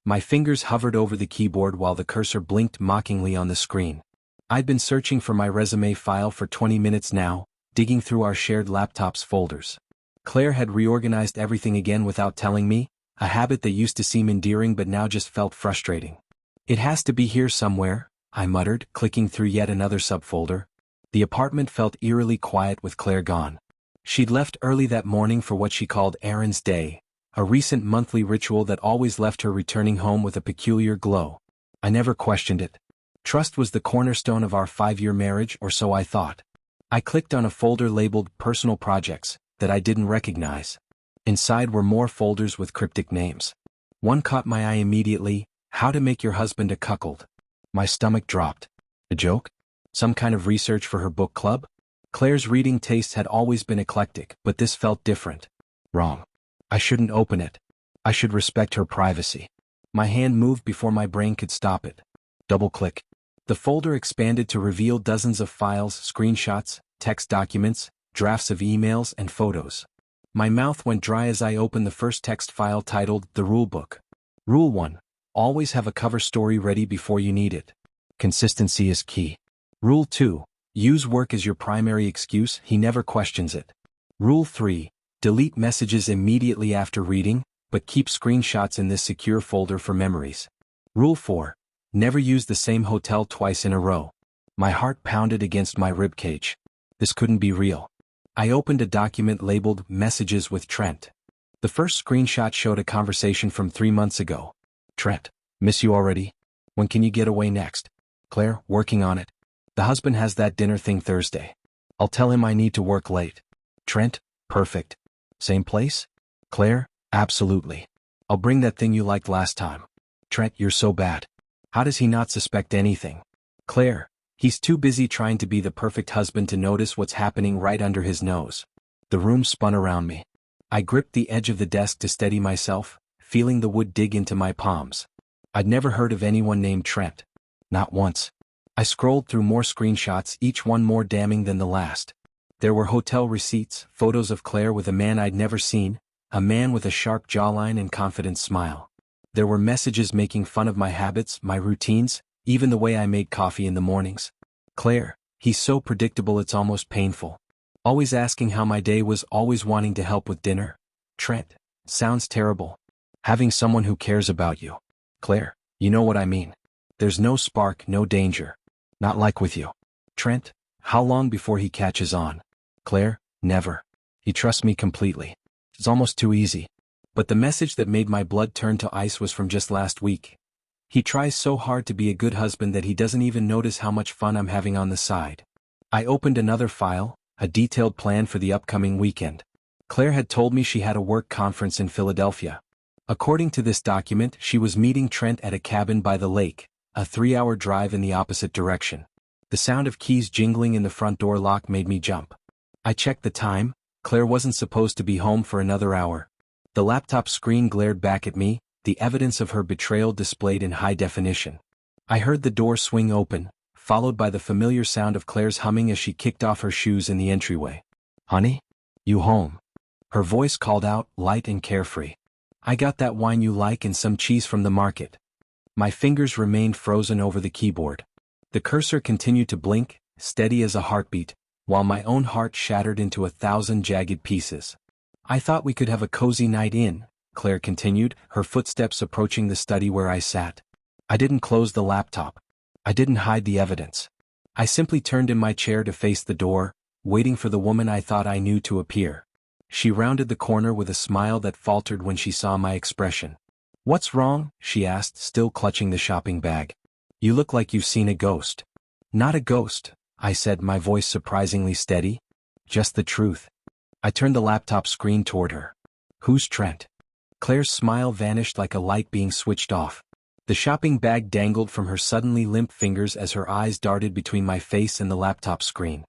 My fingers hovered over the keyboard while the cursor blinked mockingly on the screen. I'd been searching for my resume file for 20 minutes now, digging through our shared laptop's folders. Claire had reorganized everything again without telling me, a habit that used to seem endearing but now just felt frustrating. It has to be here somewhere, I muttered, clicking through yet another subfolder. The apartment felt eerily quiet with Claire gone. She'd left early that morning for what she called Aaron's Day, a recent monthly ritual that always left her returning home with a peculiar glow. I never questioned it. Trust was the cornerstone of our 5-year marriage, or so I thought. I clicked on a folder labeled Personal Projects that I didn't recognize. Inside were more folders with cryptic names. One caught my eye immediately: How to Make Your Husband a Cuckold. My stomach dropped. A joke? Some kind of research for her book club? Claire's reading tastes had always been eclectic, but this felt different. Wrong. I shouldn't open it. I should respect her privacy. My hand moved before my brain could stop it. Double-click. The folder expanded to reveal dozens of files, screenshots, text documents, drafts of emails, and photos. My mouth went dry as I opened the first text file titled The Rulebook. Rule 1. Always have a cover story ready before you need it. Consistency is key. Rule 2. Use work as your primary excuse, he never questions it. Rule 3. Delete messages immediately after reading, but keep screenshots in this secure folder for memories. Rule 4. Never use the same hotel twice in a row. My heart pounded against my ribcage. This couldn't be real. I opened a document labeled Messages with Trent. The first screenshot showed a conversation from 3 months ago. Trent, miss you already? When can you get away next? Claire, working on it. The husband has that dinner thing Thursday. I'll tell him I need to work late. Trent, perfect. Same place? Claire, absolutely. I'll bring that thing you liked last time. Trent, you're so bad. How does he not suspect anything? Claire, he's too busy trying to be the perfect husband to notice what's happening right under his nose. The room spun around me. I gripped the edge of the desk to steady myself, feeling the wood dig into my palms. I'd never heard of anyone named Trent. Not once. I scrolled through more screenshots, each one more damning than the last. There were hotel receipts, photos of Claire with a man I'd never seen, a man with a sharp jawline and confident smile. There were messages making fun of my habits, my routines, even the way I made coffee in the mornings. Claire, he's so predictable it's almost painful. Always asking how my day was, always wanting to help with dinner. Trent, sounds terrible. Having someone who cares about you. Claire, you know what I mean. There's no spark, no danger. Not like with you. Trent, how long before he catches on? Claire, never. He trusts me completely. It's almost too easy. But the message that made my blood turn to ice was from just last week. He tries so hard to be a good husband that he doesn't even notice how much fun I'm having on the side. I opened another file, a detailed plan for the upcoming weekend. Claire had told me she had a work conference in Philadelphia. According to this document, she was meeting Trent at a cabin by the lake, a 3-hour drive in the opposite direction. The sound of keys jingling in the front door lock made me jump. I checked the time. Claire wasn't supposed to be home for another hour. The laptop screen glared back at me, the evidence of her betrayal displayed in high definition. I heard the door swing open, followed by the familiar sound of Claire's humming as she kicked off her shoes in the entryway. Honey? You home? Her voice called out, light and carefree. I got that wine you like and some cheese from the market. My fingers remained frozen over the keyboard. The cursor continued to blink, steady as a heartbeat, while my own heart shattered into 1,000 jagged pieces. I thought we could have a cozy night in, Claire continued, her footsteps approaching the study where I sat. I didn't close the laptop. I didn't hide the evidence. I simply turned in my chair to face the door, waiting for the woman I thought I knew to appear. She rounded the corner with a smile that faltered when she saw my expression. What's wrong? She asked, still clutching the shopping bag. You look like you've seen a ghost. Not a ghost, I said, my voice surprisingly steady. Just the truth. I turned the laptop screen toward her. Who's Trent? Claire's smile vanished like a light being switched off. The shopping bag dangled from her suddenly limp fingers as her eyes darted between my face and the laptop screen.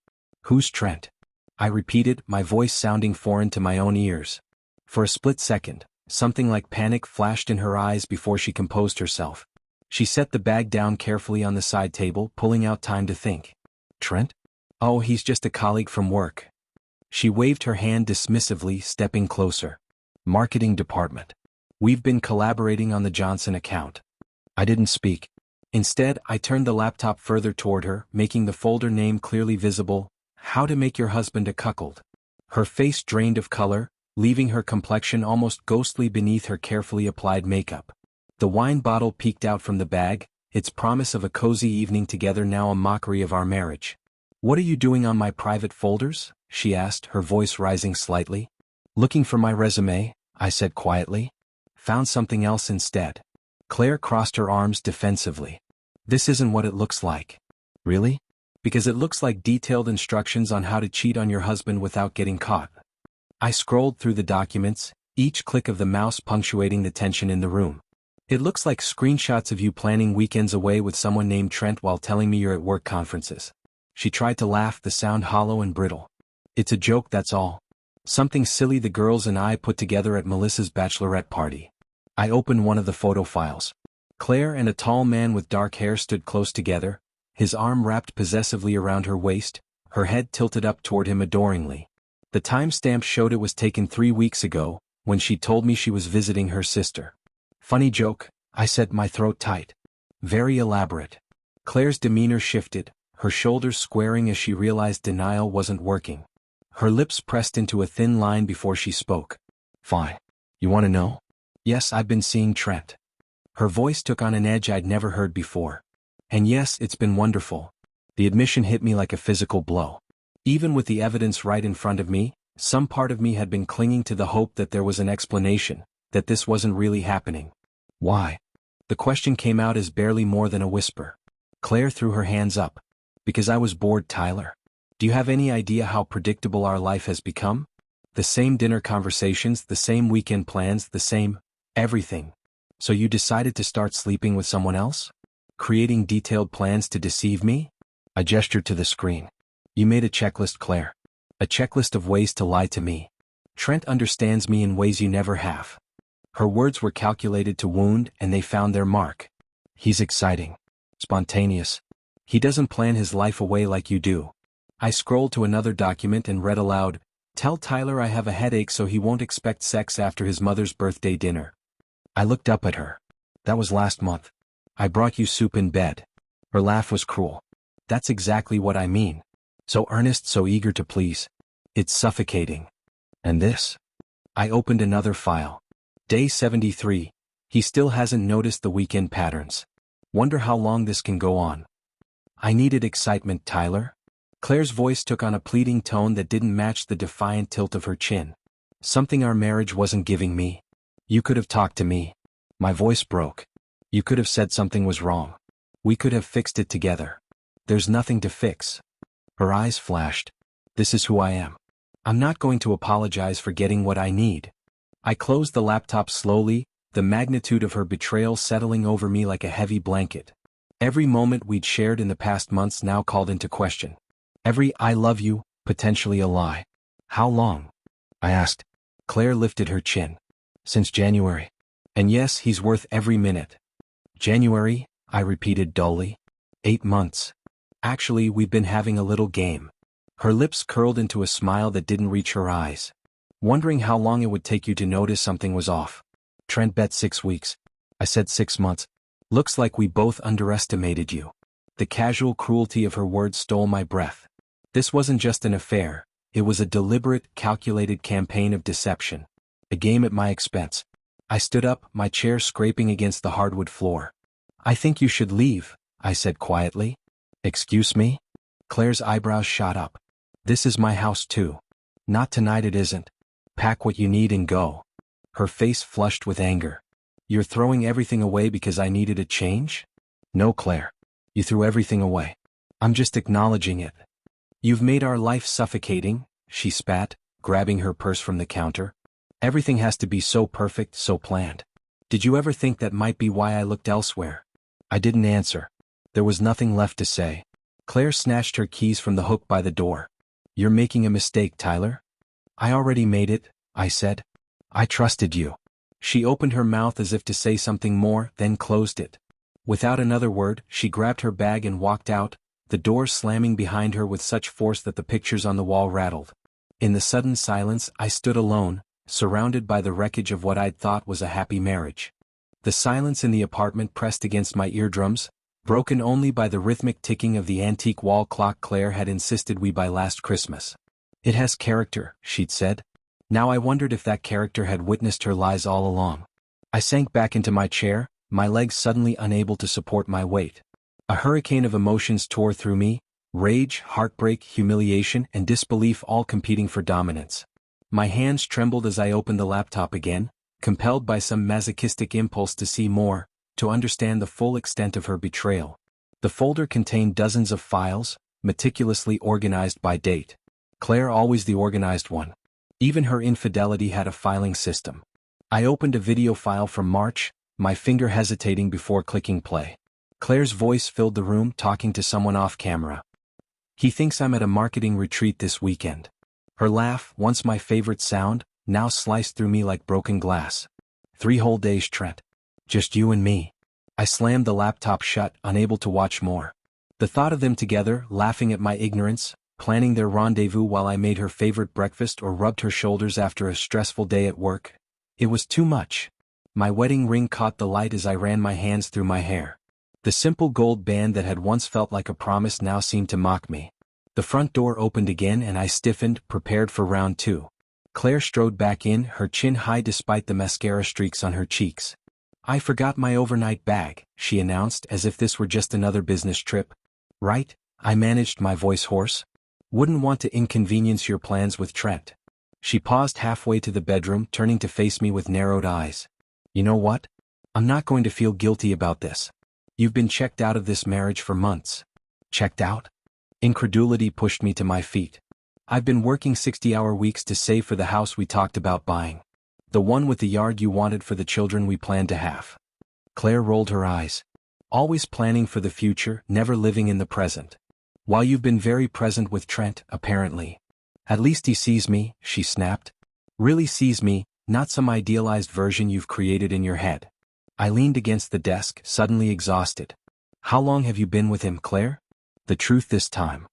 Who's Trent? I repeated, my voice sounding foreign to my own ears. For a split second, something like panic flashed in her eyes before she composed herself. She set the bag down carefully on the side table, pulling out time to think. Trent? Oh, he's just a colleague from work. She waved her hand dismissively, stepping closer. Marketing department. We've been collaborating on the Johnson account. I didn't speak. Instead, I turned the laptop further toward her, making the folder name clearly visible: How to Make Your Husband a Cuckold. Her face drained of color, leaving her complexion almost ghostly beneath her carefully applied makeup. The wine bottle peeked out from the bag, its promise of a cozy evening together now a mockery of our marriage. "What are you doing on my private folders?" she asked, her voice rising slightly. "Looking for my resume," I said quietly. "Found something else instead." Claire crossed her arms defensively. "This isn't what it looks like." "Really?" "Because it looks like detailed instructions on how to cheat on your husband without getting caught." I scrolled through the documents, each click of the mouse punctuating the tension in the room. "It looks like screenshots of you planning weekends away with someone named Trent while telling me you're at work conferences." She tried to laugh, the sound hollow and brittle. "It's a joke, that's all. Something silly the girls and I put together at Melissa's bachelorette party." I opened one of the photo files. Claire and a tall man with dark hair stood close together, his arm wrapped possessively around her waist, her head tilted up toward him adoringly. The timestamp showed it was taken 3 weeks ago, when she told me she was visiting her sister. "Funny joke," I said, my throat tight. "Very elaborate." Claire's demeanor shifted, her shoulders squaring as she realized denial wasn't working. Her lips pressed into a thin line before she spoke. "Fine. You want to know?" "Yes, I've been seeing Trent." Her voice took on an edge I'd never heard before. "And yes, it's been wonderful." The admission hit me like a physical blow. Even with the evidence right in front of me, some part of me had been clinging to the hope that there was an explanation, that this wasn't really happening. "Why?" The question came out as barely more than a whisper. Claire threw her hands up. "Because I was bored, Tyler. Do you have any idea how predictable our life has become? The same dinner conversations, the same weekend plans, the same everything. So you decided to start sleeping with someone else? Creating detailed plans to deceive me?" I gestured to the screen. "You made a checklist, Claire. A checklist of ways to lie to me. Trent understands me in ways you never have." Her words were calculated to wound, and they found their mark. "He's exciting. Spontaneous. He doesn't plan his life away like you do." I scrolled to another document and read aloud, "Tell Tyler I have a headache so he won't expect sex after his mother's birthday dinner." I looked up at her. "That was last month. I brought you soup in bed." Her laugh was cruel. "That's exactly what I mean. So earnest, so eager to please. It's suffocating." "And this?" I opened another file. Day 73. He still hasn't noticed the weekend patterns. Wonder how long this can go on. I needed excitement, Tyler. Claire's voice took on a pleading tone that didn't match the defiant tilt of her chin. Something our marriage wasn't giving me. "You could have talked to me." My voice broke. "You could have said something was wrong. We could have fixed it together." "There's nothing to fix." Her eyes flashed. "This is who I am. I'm not going to apologize for getting what I need." I closed the laptop slowly, the magnitude of her betrayal settling over me like a heavy blanket. Every moment we'd shared in the past months now called into question. Every "I love you," potentially a lie. "How long?" I asked. Claire lifted her chin. "Since January. And yes, he's worth every minute." "January," I repeated dully. 8 months. "Actually, we've been having a little game." Her lips curled into a smile that didn't reach her eyes. "Wondering how long it would take you to notice something was off." "Trent bet 6 weeks." I said 6 months. "Looks like we both underestimated you." The casual cruelty of her words stole my breath. This wasn't just an affair, it was a deliberate, calculated campaign of deception. A game at my expense. I stood up, my chair scraping against the hardwood floor. "I think you should leave," I said quietly. "Excuse me?" Claire's eyebrows shot up. "This is my house too." "Not tonight, it isn't. Pack what you need and go." Her face flushed with anger. "You're throwing everything away because I needed a change?" "No, Claire. You threw everything away. I'm just acknowledging it." "You've made our life suffocating," she spat, grabbing her purse from the counter. "Everything has to be so perfect, so planned. Did you ever think that might be why I looked elsewhere?" I didn't answer. There was nothing left to say. Claire snatched her keys from the hook by the door. "You're making a mistake, Tyler." "I already made it," I said. "I trusted you." She opened her mouth as if to say something more, then closed it. Without another word, she grabbed her bag and walked out, the door slamming behind her with such force that the pictures on the wall rattled. In the sudden silence, I stood alone, surrounded by the wreckage of what I'd thought was a happy marriage. The silence in the apartment pressed against my eardrums, broken only by the rhythmic ticking of the antique wall clock Claire had insisted we buy last Christmas. "It has character," she'd said. Now I wondered if that character had witnessed her lies all along. I sank back into my chair, my legs suddenly unable to support my weight. A hurricane of emotions tore through me, rage, heartbreak, humiliation, and disbelief all competing for dominance. My hands trembled as I opened the laptop again, compelled by some masochistic impulse to see more, to understand the full extent of her betrayal. The folder contained dozens of files, meticulously organized by date. Claire always the organized one. Even her infidelity had a filing system. I opened a video file from March, my finger hesitating before clicking play. Claire's voice filled the room, talking to someone off camera. "He thinks I'm at a marketing retreat this weekend." Her laugh, once my favorite sound, now sliced through me like broken glass. 3 whole days, Trent. Just you and me. I slammed the laptop shut, unable to watch more. The thought of them together, laughing at my ignorance, planning their rendezvous while I made her favorite breakfast or rubbed her shoulders after a stressful day at work. It was too much. My wedding ring caught the light as I ran my hands through my hair. The simple gold band that had once felt like a promise now seemed to mock me. The front door opened again and I stiffened, prepared for round 2. Claire strode back in, her chin high despite the mascara streaks on her cheeks. "I forgot my overnight bag," she announced as if this were just another business trip. "Right?" I managed, my voice hoarse. "Wouldn't want to inconvenience your plans with Trent." She paused halfway to the bedroom, turning to face me with narrowed eyes. "You know what? I'm not going to feel guilty about this. You've been checked out of this marriage for months." "Checked out?" Incredulity pushed me to my feet. "I've been working 60-hour weeks to save for the house we talked about buying. The one with the yard you wanted for the children we planned to have." Claire rolled her eyes. "Always planning for the future, never living in the present. While you've been very present with Trent, apparently. At least he sees me," she snapped. "Really sees me, not some idealized version you've created in your head." I leaned against the desk, suddenly exhausted. "How long have you been with him, Claire?" "The truth this time."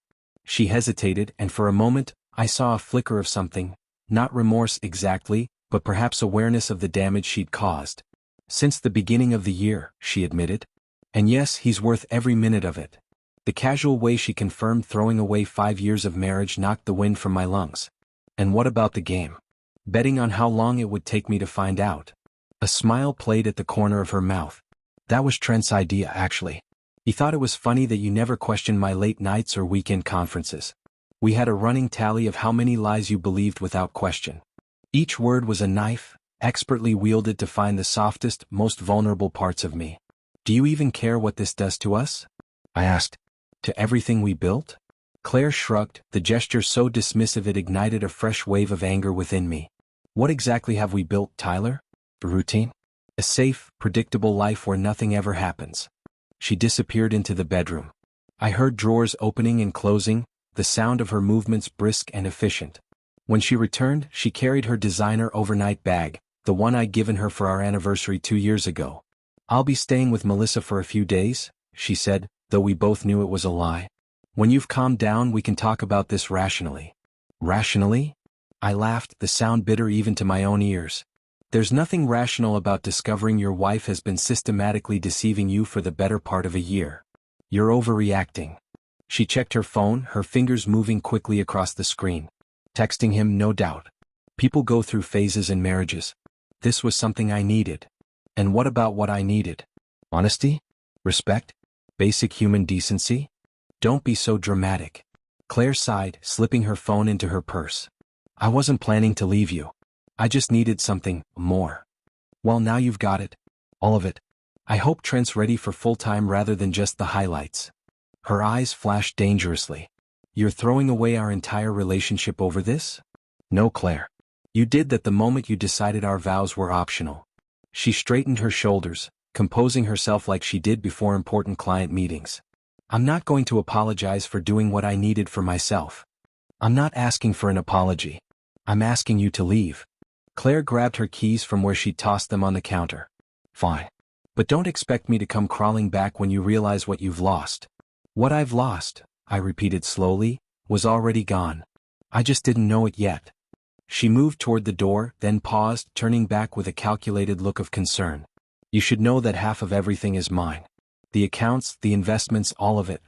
She hesitated, and for a moment, I saw a flicker of something, not remorse exactly, but perhaps awareness of the damage she'd caused. "Since the beginning of the year," she admitted. "And yes, he's worth every minute of it." The casual way she confirmed throwing away 5 years of marriage knocked the wind from my lungs. "And what about the game? Betting on how long it would take me to find out." A smile played at the corner of her mouth. "That was Trent's idea, actually. He thought it was funny that you never questioned my late nights or weekend conferences. We had a running tally of how many lies you believed without question. Each word was a knife, expertly wielded to find the softest, most vulnerable parts of me." "Do you even care what this does to us?" I asked. "To everything we built?" Claire shrugged, the gesture so dismissive it ignited a fresh wave of anger within me. "What exactly have we built, Tyler? A routine? A safe, predictable life where nothing ever happens." She disappeared into the bedroom. I heard drawers opening and closing, the sound of her movements brisk and efficient. When she returned, she carried her designer overnight bag, the one I'd given her for our anniversary 2 years ago. "I'll be staying with Melissa for a few days," she said, though we both knew it was a lie. "When you've calmed down, we can talk about this rationally." "Rationally?" I laughed, the sound bitter even to my own ears. "There's nothing rational about discovering your wife has been systematically deceiving you for the better part of a year. You're overreacting." She checked her phone, her fingers moving quickly across the screen. "Texting him, no doubt. People go through phases in marriages. This was something I needed." "And what about what I needed? Honesty? Respect? Basic human decency?" "Don't be so dramatic." Claire sighed, slipping her phone into her purse. "I wasn't planning to leave you. I just needed something more." "Well, now you've got it. All of it. I hope Trent's ready for full-time rather than just the highlights." Her eyes flashed dangerously. "You're throwing away our entire relationship over this?" "No, Claire. You did that the moment you decided our vows were optional." She straightened her shoulders, composing herself like she did before important client meetings. "I'm not going to apologize for doing what I needed for myself. I'm not asking for an apology. I'm asking you to leave." Claire grabbed her keys from where she'd tossed them on the counter. "Fine. But don't expect me to come crawling back when you realize what you've lost." "What I've lost," I repeated slowly, "was already gone. I just didn't know it yet." She moved toward the door, then paused, turning back with a calculated look of concern. You should know that half of everything is mine. The accounts, the investments, all of it.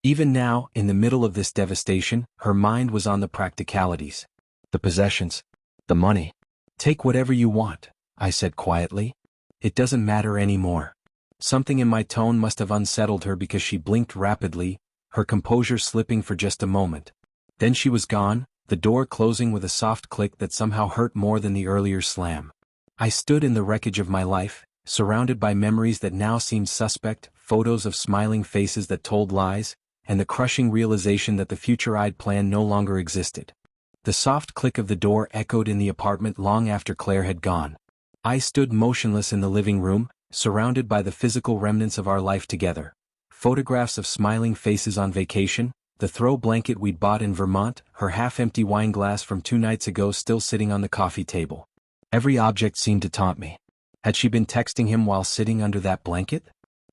Even now, in the middle of this devastation, her mind was on the practicalities. The possessions. The money. Take whatever you want, I said quietly. It doesn't matter anymore. Something in my tone must have unsettled her because she blinked rapidly, her composure slipping for just a moment. Then she was gone, the door closing with a soft click that somehow hurt more than the earlier slam. I stood in the wreckage of my life, surrounded by memories that now seemed suspect, photos of smiling faces that told lies, and the crushing realization that the future I'd planned no longer existed. The soft click of the door echoed in the apartment long after Claire had gone. I stood motionless in the living room, surrounded by the physical remnants of our life together. Photographs of smiling faces on vacation, the throw blanket we'd bought in Vermont, her half-empty wine glass from 2 nights ago still sitting on the coffee table. Every object seemed to taunt me. Had she been texting him while sitting under that blanket?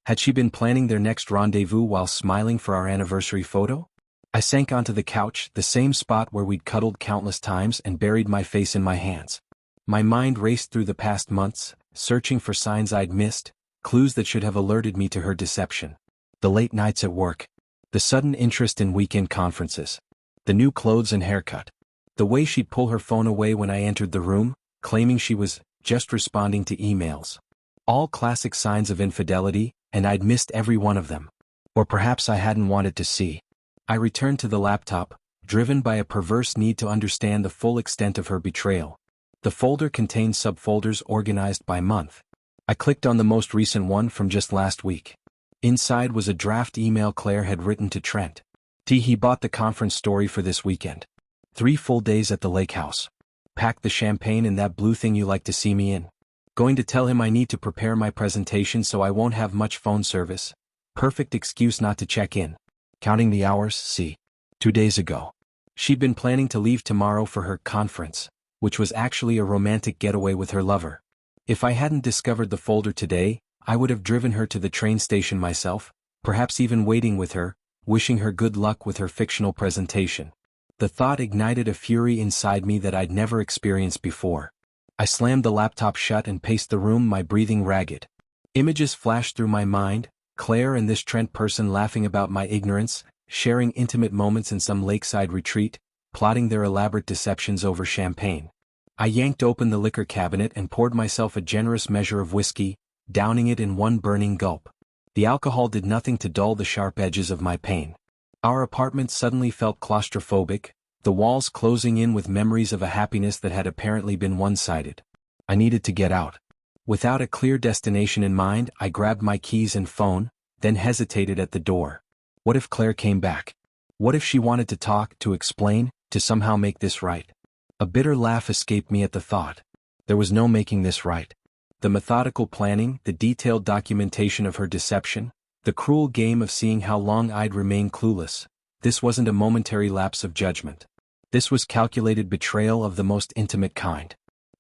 Had she been planning their next rendezvous while smiling for our anniversary photo? I sank onto the couch, the same spot where we'd cuddled countless times, and buried my face in my hands. My mind raced through the past months, searching for signs I'd missed, clues that should have alerted me to her deception. The late nights at work. The sudden interest in weekend conferences. The new clothes and haircut. The way she'd pull her phone away when I entered the room, claiming she was just responding to emails. All classic signs of infidelity, and I'd missed every one of them. Or perhaps I hadn't wanted to see. I returned to the laptop, driven by a perverse need to understand the full extent of her betrayal. The folder contained subfolders organized by month. I clicked on the most recent one from just last week. Inside was a draft email Claire had written to Trent. He bought the conference story for this weekend. 3 full days at the lake house. Packed the champagne in that blue thing you like to see me in. Going to tell him I need to prepare my presentation so I won't have much phone service. Perfect excuse not to check in. Counting the hours, see. 2 days ago. She'd been planning to leave tomorrow for her conference, which was actually a romantic getaway with her lover. If I hadn't discovered the folder today, I would have driven her to the train station myself, perhaps even waiting with her, wishing her good luck with her fictional presentation. The thought ignited a fury inside me that I'd never experienced before. I slammed the laptop shut and paced the room, my breathing ragged. Images flashed through my mind, Claire and this Trent person laughing about my ignorance, sharing intimate moments in some lakeside retreat, plotting their elaborate deceptions over champagne. I yanked open the liquor cabinet and poured myself a generous measure of whiskey, downing it in one burning gulp. The alcohol did nothing to dull the sharp edges of my pain. Our apartment suddenly felt claustrophobic, the walls closing in with memories of a happiness that had apparently been one-sided. I needed to get out. Without a clear destination in mind, I grabbed my keys and phone, then hesitated at the door. What if Claire came back? What if she wanted to talk, to explain, to somehow make this right? A bitter laugh escaped me at the thought. There was no making this right. The methodical planning, the detailed documentation of her deception, the cruel game of seeing how long I'd remain clueless. This wasn't a momentary lapse of judgment. This was calculated betrayal of the most intimate kind.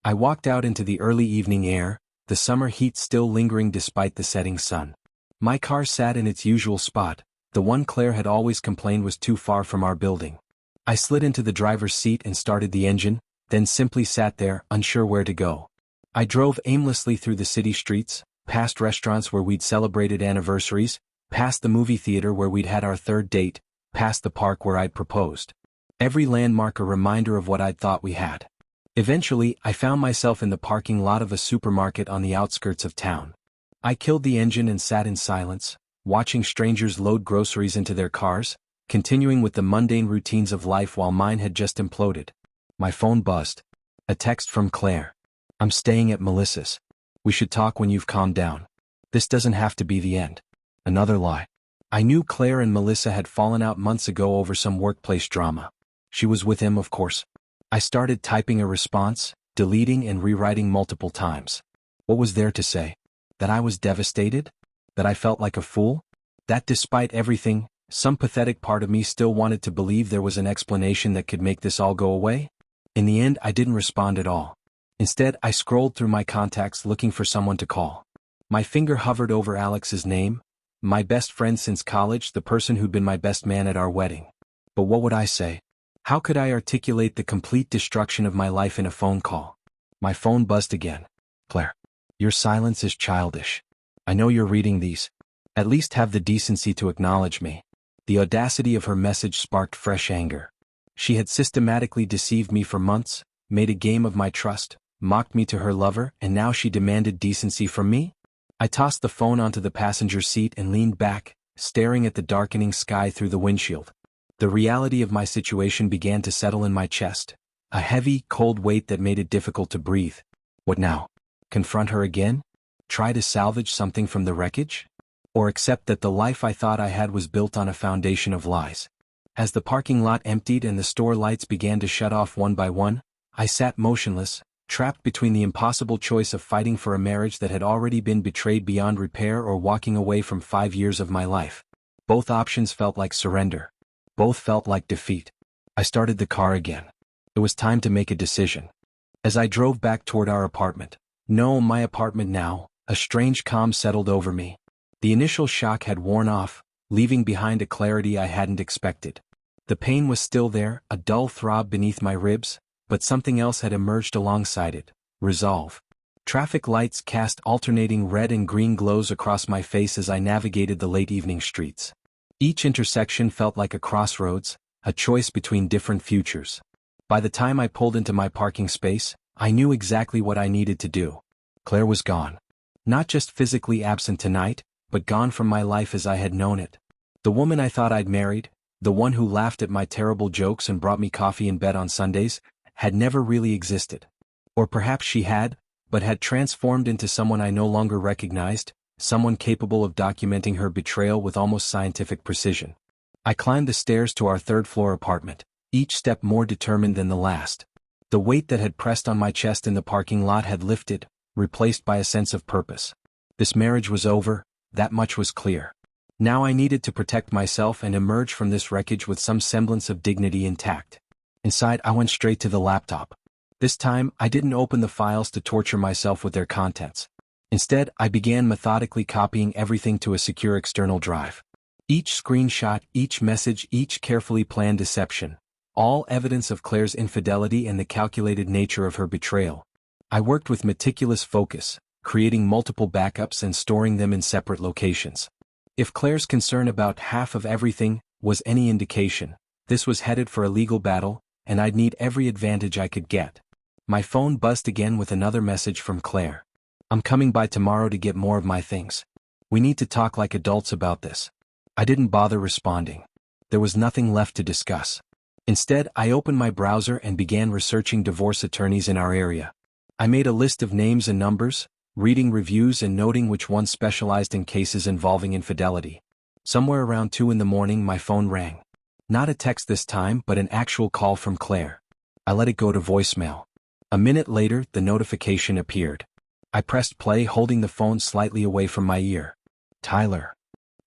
I walked out into the early evening air, the summer heat still lingering despite the setting sun. My car sat in its usual spot, the one Claire had always complained was too far from our building. I slid into the driver's seat and started the engine, then simply sat there, unsure where to go. I drove aimlessly through the city streets, past restaurants where we'd celebrated anniversaries, past the movie theater where we'd had our third date, past the park where I'd proposed. Every landmark a reminder of what I'd thought we had. Eventually, I found myself in the parking lot of a supermarket on the outskirts of town. I killed the engine and sat in silence, watching strangers load groceries into their cars, continuing with the mundane routines of life while mine had just imploded. My phone buzzed. A text from Claire. I'm staying at Melissa's. We should talk when you've calmed down. This doesn't have to be the end. Another lie. I knew Claire and Melissa had fallen out months ago over some workplace drama. She was with him, of course. I started typing a response, deleting and rewriting multiple times. What was there to say? That I was devastated? That I felt like a fool? That despite everything, some pathetic part of me still wanted to believe there was an explanation that could make this all go away? In the end, I didn't respond at all. Instead, I scrolled through my contacts looking for someone to call. My finger hovered over Alex's name, my best friend since college, the person who'd been my best man at our wedding. But what would I say? How could I articulate the complete destruction of my life in a phone call? My phone buzzed again. Claire, your silence is childish. I know you're reading these. At least have the decency to acknowledge me. The audacity of her message sparked fresh anger. She had systematically deceived me for months, made a game of my trust, mocked me to her lover, and now she demanded decency from me? I tossed the phone onto the passenger seat and leaned back, staring at the darkening sky through the windshield. The reality of my situation began to settle in my chest, a heavy, cold weight that made it difficult to breathe. What now? Confront her again? Try to salvage something from the wreckage? Or accept that the life I thought I had was built on a foundation of lies? As the parking lot emptied and the store lights began to shut off one by one, I sat motionless, trapped between the impossible choice of fighting for a marriage that had already been betrayed beyond repair or walking away from 5 years of my life. Both options felt like surrender. Both felt like defeat. I started the car again. It was time to make a decision. As I drove back toward our apartment, no, my apartment now, a strange calm settled over me. The initial shock had worn off, leaving behind a clarity I hadn't expected. The pain was still there, a dull throb beneath my ribs, but something else had emerged alongside it: resolve. Traffic lights cast alternating red and green glows across my face as I navigated the late evening streets. Each intersection felt like a crossroads, a choice between different futures. By the time I pulled into my parking space, I knew exactly what I needed to do. Claire was gone. Not just physically absent tonight, but gone from my life as I had known it. The woman I thought I'd married, the one who laughed at my terrible jokes and brought me coffee in bed on Sundays, had never really existed. Or perhaps she had, but had transformed into someone I no longer recognized, someone capable of documenting her betrayal with almost scientific precision. I climbed the stairs to our third-floor apartment, each step more determined than the last. The weight that had pressed on my chest in the parking lot had lifted, replaced by a sense of purpose. This marriage was over, that much was clear. Now I needed to protect myself and emerge from this wreckage with some semblance of dignity intact. Inside, I went straight to the laptop. This time, I didn't open the files to torture myself with their contents. Instead, I began methodically copying everything to a secure external drive. Each screenshot, each message, each carefully planned deception, all evidence of Claire's infidelity and the calculated nature of her betrayal. I worked with meticulous focus, creating multiple backups and storing them in separate locations. If Claire's concern about half of everything was any indication, this was headed for a legal battle, and I'd need every advantage I could get. My phone buzzed again with another message from Claire. I'm coming by tomorrow to get more of my things. We need to talk like adults about this. I didn't bother responding. There was nothing left to discuss. Instead, I opened my browser and began researching divorce attorneys in our area. I made a list of names and numbers, reading reviews and noting which ones specialized in cases involving infidelity. Somewhere around 2 in the morning, my phone rang. Not a text this time, but an actual call from Claire. I let it go to voicemail. A minute later, the notification appeared. I pressed play, holding the phone slightly away from my ear. Tyler.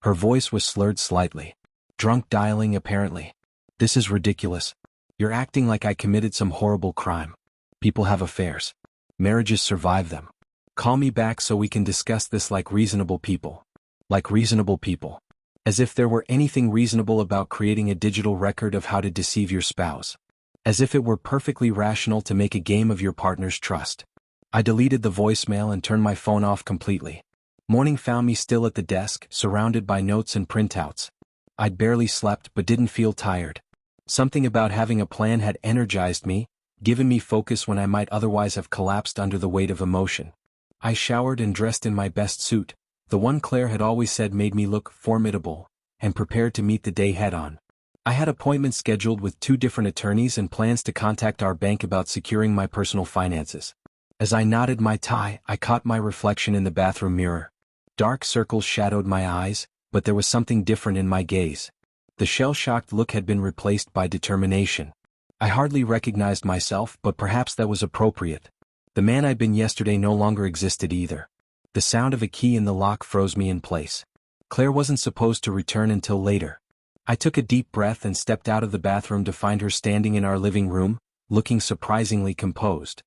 Her voice was slurred slightly. Drunk dialing, apparently. This is ridiculous. You're acting like I committed some horrible crime. People have affairs. Marriages survive them. Call me back so we can discuss this like reasonable people. Like reasonable people. As if there were anything reasonable about creating a digital record of how to deceive your spouse. As if it were perfectly rational to make a game of your partner's trust. I deleted the voicemail and turned my phone off completely. Morning found me still at the desk, surrounded by notes and printouts. I'd barely slept but didn't feel tired. Something about having a plan had energized me, given me focus when I might otherwise have collapsed under the weight of emotion. I showered and dressed in my best suit, the one Claire had always said made me look formidable, and prepared to meet the day head-on. I had appointments scheduled with 2 different attorneys and plans to contact our bank about securing my personal finances. As I knotted my tie, I caught my reflection in the bathroom mirror. Dark circles shadowed my eyes, but there was something different in my gaze. The shell-shocked look had been replaced by determination. I hardly recognized myself, but perhaps that was appropriate. The man I'd been yesterday no longer existed either. The sound of a key in the lock froze me in place. Claire wasn't supposed to return until later. I took a deep breath and stepped out of the bathroom to find her standing in our living room, looking surprisingly composed.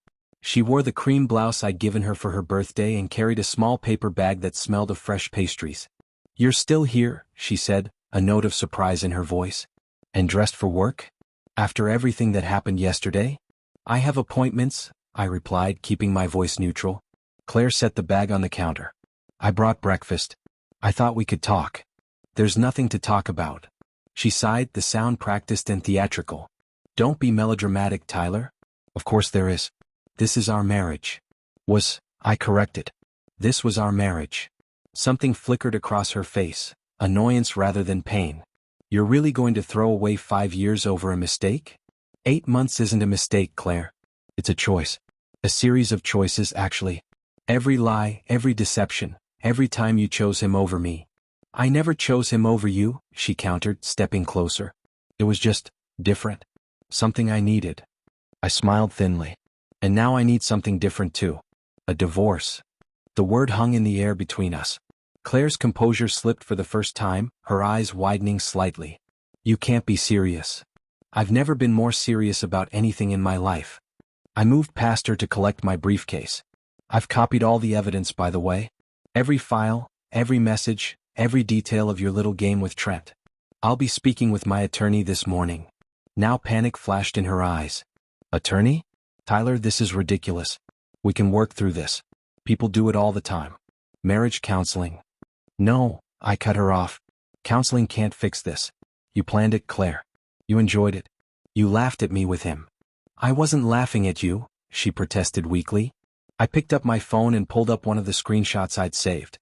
She wore the cream blouse I'd given her for her birthday and carried a small paper bag that smelled of fresh pastries. "You're still here," she said, a note of surprise in her voice. "And dressed for work?" After everything that happened yesterday? I have appointments, I replied, keeping my voice neutral. Claire set the bag on the counter. I brought breakfast. I thought we could talk. There's nothing to talk about. She sighed, the sound practiced and theatrical. Don't be melodramatic, Tyler. Of course there is. This is our marriage. I corrected. This was our marriage. Something flickered across her face, annoyance rather than pain. You're really going to throw away 5 years over a mistake? 8 months isn't a mistake, Claire. It's a choice. A series of choices, actually. Every lie, every deception, every time you chose him over me. I never chose him over you, she countered, stepping closer. It was just different. Something I needed. I smiled thinly. And now I need something different too. A divorce. The word hung in the air between us. Claire's composure slipped for the first time, her eyes widening slightly. You can't be serious. I've never been more serious about anything in my life. I moved past her to collect my briefcase. I've copied all the evidence, by the way. Every file, every message, every detail of your little game with Trent. I'll be speaking with my attorney this morning. Now panic flashed in her eyes. Attorney? Tyler, this is ridiculous. We can work through this. People do it all the time. Marriage counseling. No, I cut her off. Counseling can't fix this. You planned it, Claire. You enjoyed it. You laughed at me with him. I wasn't laughing at you, she protested weakly. I picked up my phone and pulled up one of the screenshots I'd saved.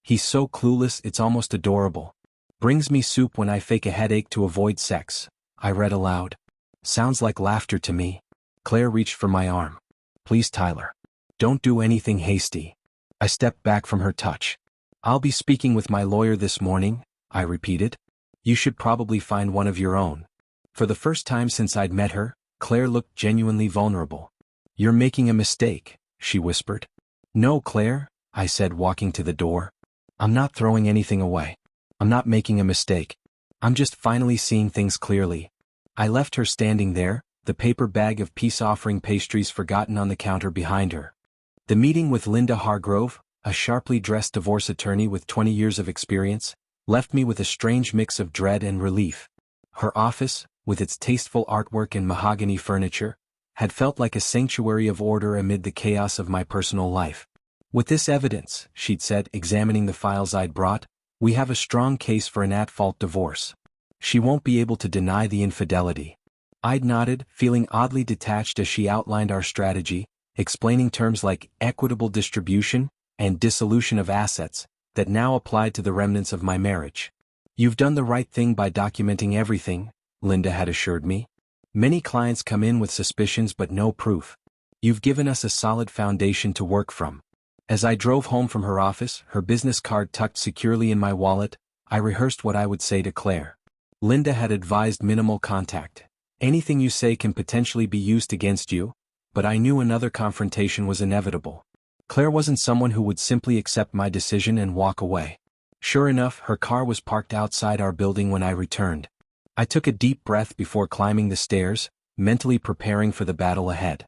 He's so clueless, it's almost adorable. Brings me soup when I fake a headache to avoid sex, I read aloud. Sounds like laughter to me. Claire reached for my arm. Please, Tyler. Don't do anything hasty. I stepped back from her touch. I'll be speaking with my lawyer this morning, I repeated. You should probably find one of your own. For the first time since I'd met her, Claire looked genuinely vulnerable. You're making a mistake, she whispered. No, Claire, I said, walking to the door. I'm not throwing anything away. I'm not making a mistake. I'm just finally seeing things clearly. I left her standing there, the paper bag of peace-offering pastries forgotten on the counter behind her. The meeting with Linda Hargrove, a sharply dressed divorce attorney with 20 years of experience, left me with a strange mix of dread and relief. Her office, with its tasteful artwork and mahogany furniture, had felt like a sanctuary of order amid the chaos of my personal life. With this evidence, she'd said, examining the files I'd brought, we have a strong case for an at-fault divorce. She won't be able to deny the infidelity. I'd nodded, feeling oddly detached as she outlined our strategy, explaining terms like equitable distribution and dissolution of assets that now applied to the remnants of my marriage. You've done the right thing by documenting everything, Linda had assured me. Many clients come in with suspicions but no proof. You've given us a solid foundation to work from. As I drove home from her office, her business card tucked securely in my wallet, I rehearsed what I would say to Claire. Linda had advised minimal contact. Anything you say can potentially be used against you, but I knew another confrontation was inevitable. Claire wasn't someone who would simply accept my decision and walk away. Sure enough, her car was parked outside our building when I returned. I took a deep breath before climbing the stairs, mentally preparing for the battle ahead.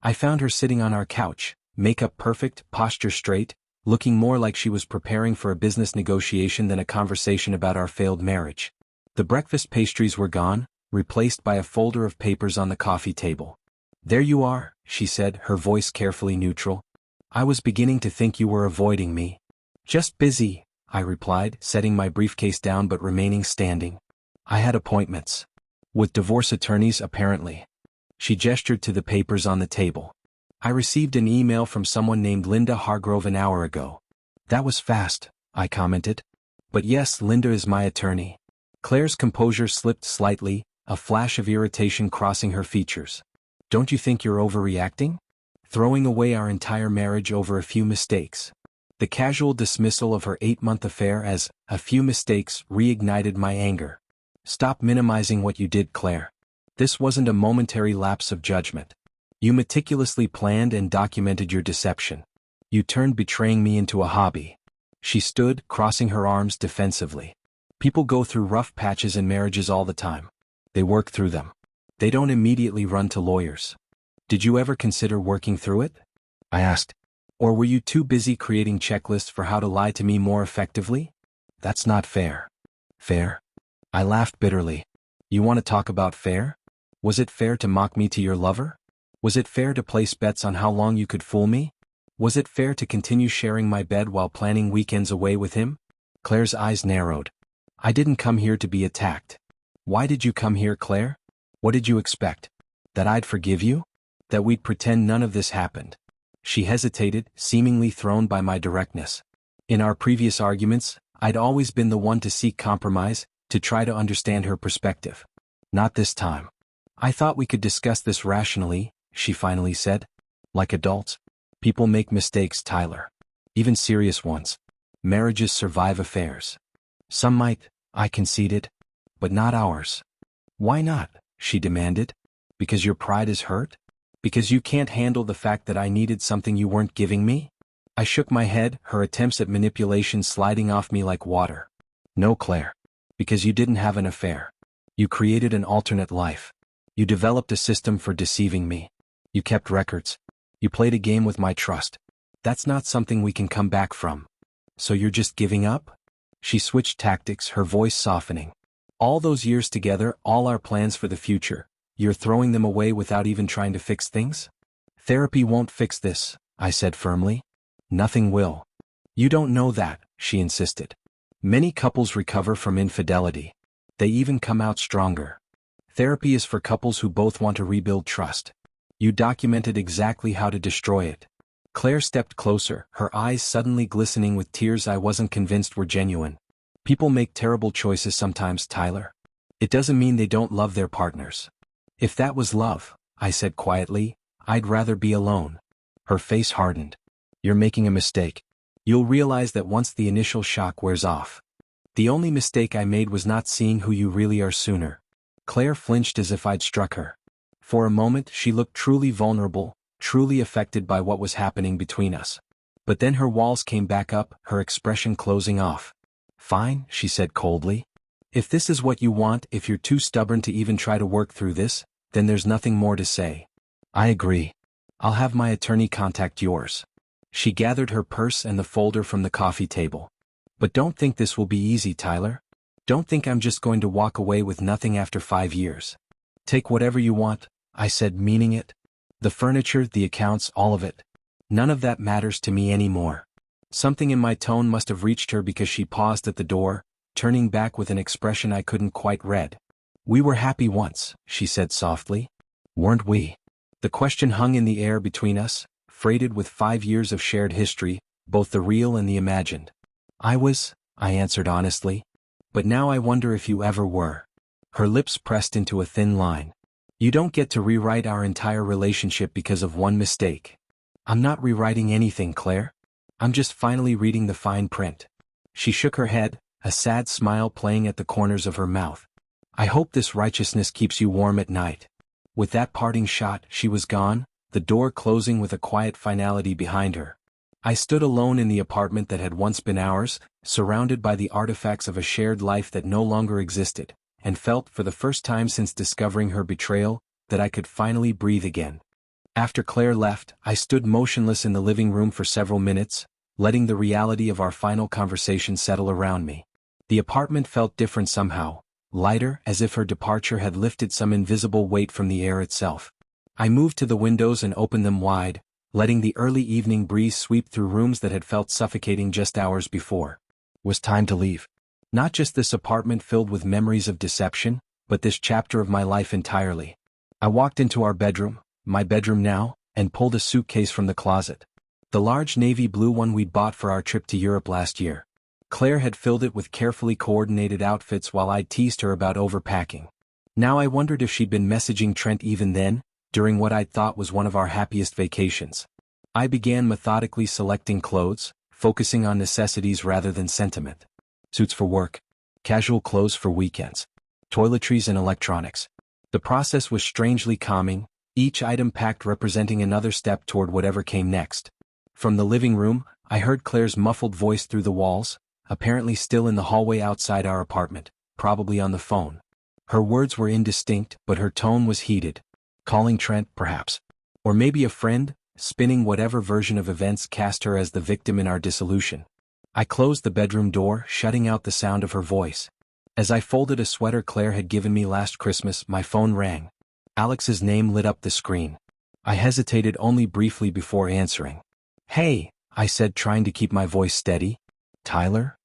I found her sitting on our couch, makeup perfect, posture straight, looking more like she was preparing for a business negotiation than a conversation about our failed marriage. The breakfast pastries were gone, replaced by a folder of papers on the coffee table. There you are, she said, her voice carefully neutral. I was beginning to think you were avoiding me. Just busy, I replied, setting my briefcase down but remaining standing. I had appointments. With divorce attorneys, apparently. She gestured to the papers on the table. I received an email from someone named Linda Hargrove an hour ago. That was fast, I commented. But yes, Linda is my attorney. Claire's composure slipped slightly, a flash of irritation crossing her features. Don't you think you're overreacting? Throwing away our entire marriage over a few mistakes. The casual dismissal of her 8-month affair as a few mistakes reignited my anger. Stop minimizing what you did, Claire. This wasn't a momentary lapse of judgment. You meticulously planned and documented your deception. You turned betraying me into a hobby. She stood, crossing her arms defensively. People go through rough patches in marriages all the time. They work through them. They don't immediately run to lawyers. Did you ever consider working through it? I asked. Or were you too busy creating checklists for how to lie to me more effectively? That's not fair. Fair? I laughed bitterly. You want to talk about fair? Was it fair to mock me to your lover? Was it fair to place bets on how long you could fool me? Was it fair to continue sharing my bed while planning weekends away with him? Claire's eyes narrowed. I didn't come here to be attacked. Why did you come here, Claire? What did you expect? That I'd forgive you? That we'd pretend none of this happened? She hesitated, seemingly thrown by my directness. In our previous arguments, I'd always been the one to seek compromise, to try to understand her perspective. Not this time. I thought we could discuss this rationally, she finally said. Like adults. People make mistakes, Tyler. Even serious ones. Marriages survive affairs. Some might, I conceded. But not ours. Why not? She demanded. Because your pride is hurt? Because you can't handle the fact that I needed something you weren't giving me? I shook my head, her attempts at manipulation sliding off me like water. No, Claire. Because you didn't have an affair. You created an alternate life. You developed a system for deceiving me. You kept records. You played a game with my trust. That's not something we can come back from. So you're just giving up? She switched tactics, her voice softening. All those years together, all our plans for the future, you're throwing them away without even trying to fix things? Therapy won't fix this, I said firmly. Nothing will. You don't know that, she insisted. Many couples recover from infidelity. They even come out stronger. Therapy is for couples who both want to rebuild trust. You documented exactly how to destroy it. Claire stepped closer, her eyes suddenly glistening with tears I wasn't convinced were genuine. People make terrible choices sometimes, Tyler. It doesn't mean they don't love their partners. If that was love, I said quietly, I'd rather be alone. Her face hardened. You're making a mistake. You'll realize that once the initial shock wears off. The only mistake I made was not seeing who you really are sooner. Claire flinched as if I'd struck her. For a moment she looked truly vulnerable, truly affected by what was happening between us. But then her walls came back up, her expression closing off. Fine, she said coldly. If this is what you want, if you're too stubborn to even try to work through this, then there's nothing more to say. I agree. I'll have my attorney contact yours. She gathered her purse and the folder from the coffee table. But don't think this will be easy, Tyler. Don't think I'm just going to walk away with nothing after 5 years. Take whatever you want, I said, meaning it. The furniture, the accounts, all of it. None of that matters to me anymore. Something in my tone must have reached her because she paused at the door, turning back with an expression I couldn't quite read. We were happy once, she said softly. Weren't we? The question hung in the air between us, freighted with 5 years of shared history, both the real and the imagined. I answered honestly. But now I wonder if you ever were. Her lips pressed into a thin line. You don't get to rewrite our entire relationship because of one mistake. I'm not rewriting anything, Claire. I'm just finally reading the fine print. She shook her head, a sad smile playing at the corners of her mouth. I hope this righteousness keeps you warm at night. With that parting shot, she was gone, the door closing with a quiet finality behind her. I stood alone in the apartment that had once been ours, surrounded by the artifacts of a shared life that no longer existed, and felt, for the first time since discovering her betrayal, that I could finally breathe again. After Claire left, I stood motionless in the living room for several minutes, letting the reality of our final conversation settle around me. The apartment felt different somehow, lighter, as if her departure had lifted some invisible weight from the air itself. I moved to the windows and opened them wide, letting the early evening breeze sweep through rooms that had felt suffocating just hours before. It was time to leave. Not just this apartment filled with memories of deception, but this chapter of my life entirely. I walked into our bedroom, my bedroom now, and pulled a suitcase from the closet. The large navy blue one we'd bought for our trip to Europe last year. Claire had filled it with carefully coordinated outfits while I'd teased her about overpacking. Now I wondered if she'd been messaging Trent even then, during what I'd thought was one of our happiest vacations. I began methodically selecting clothes, focusing on necessities rather than sentiment. Suits for work, casual clothes for weekends, toiletries and electronics. The process was strangely calming, each item packed representing another step toward whatever came next. From the living room, I heard Claire's muffled voice through the walls, apparently still in the hallway outside our apartment, probably on the phone. Her words were indistinct, but her tone was heated. Calling Trent, perhaps. Or maybe a friend, spinning whatever version of events cast her as the victim in our dissolution. I closed the bedroom door, shutting out the sound of her voice. As I folded a sweater Claire had given me last Christmas, my phone rang. Alex's name lit up the screen. I hesitated only briefly before answering. "Hey," I said, trying to keep my voice steady. "Tyler?"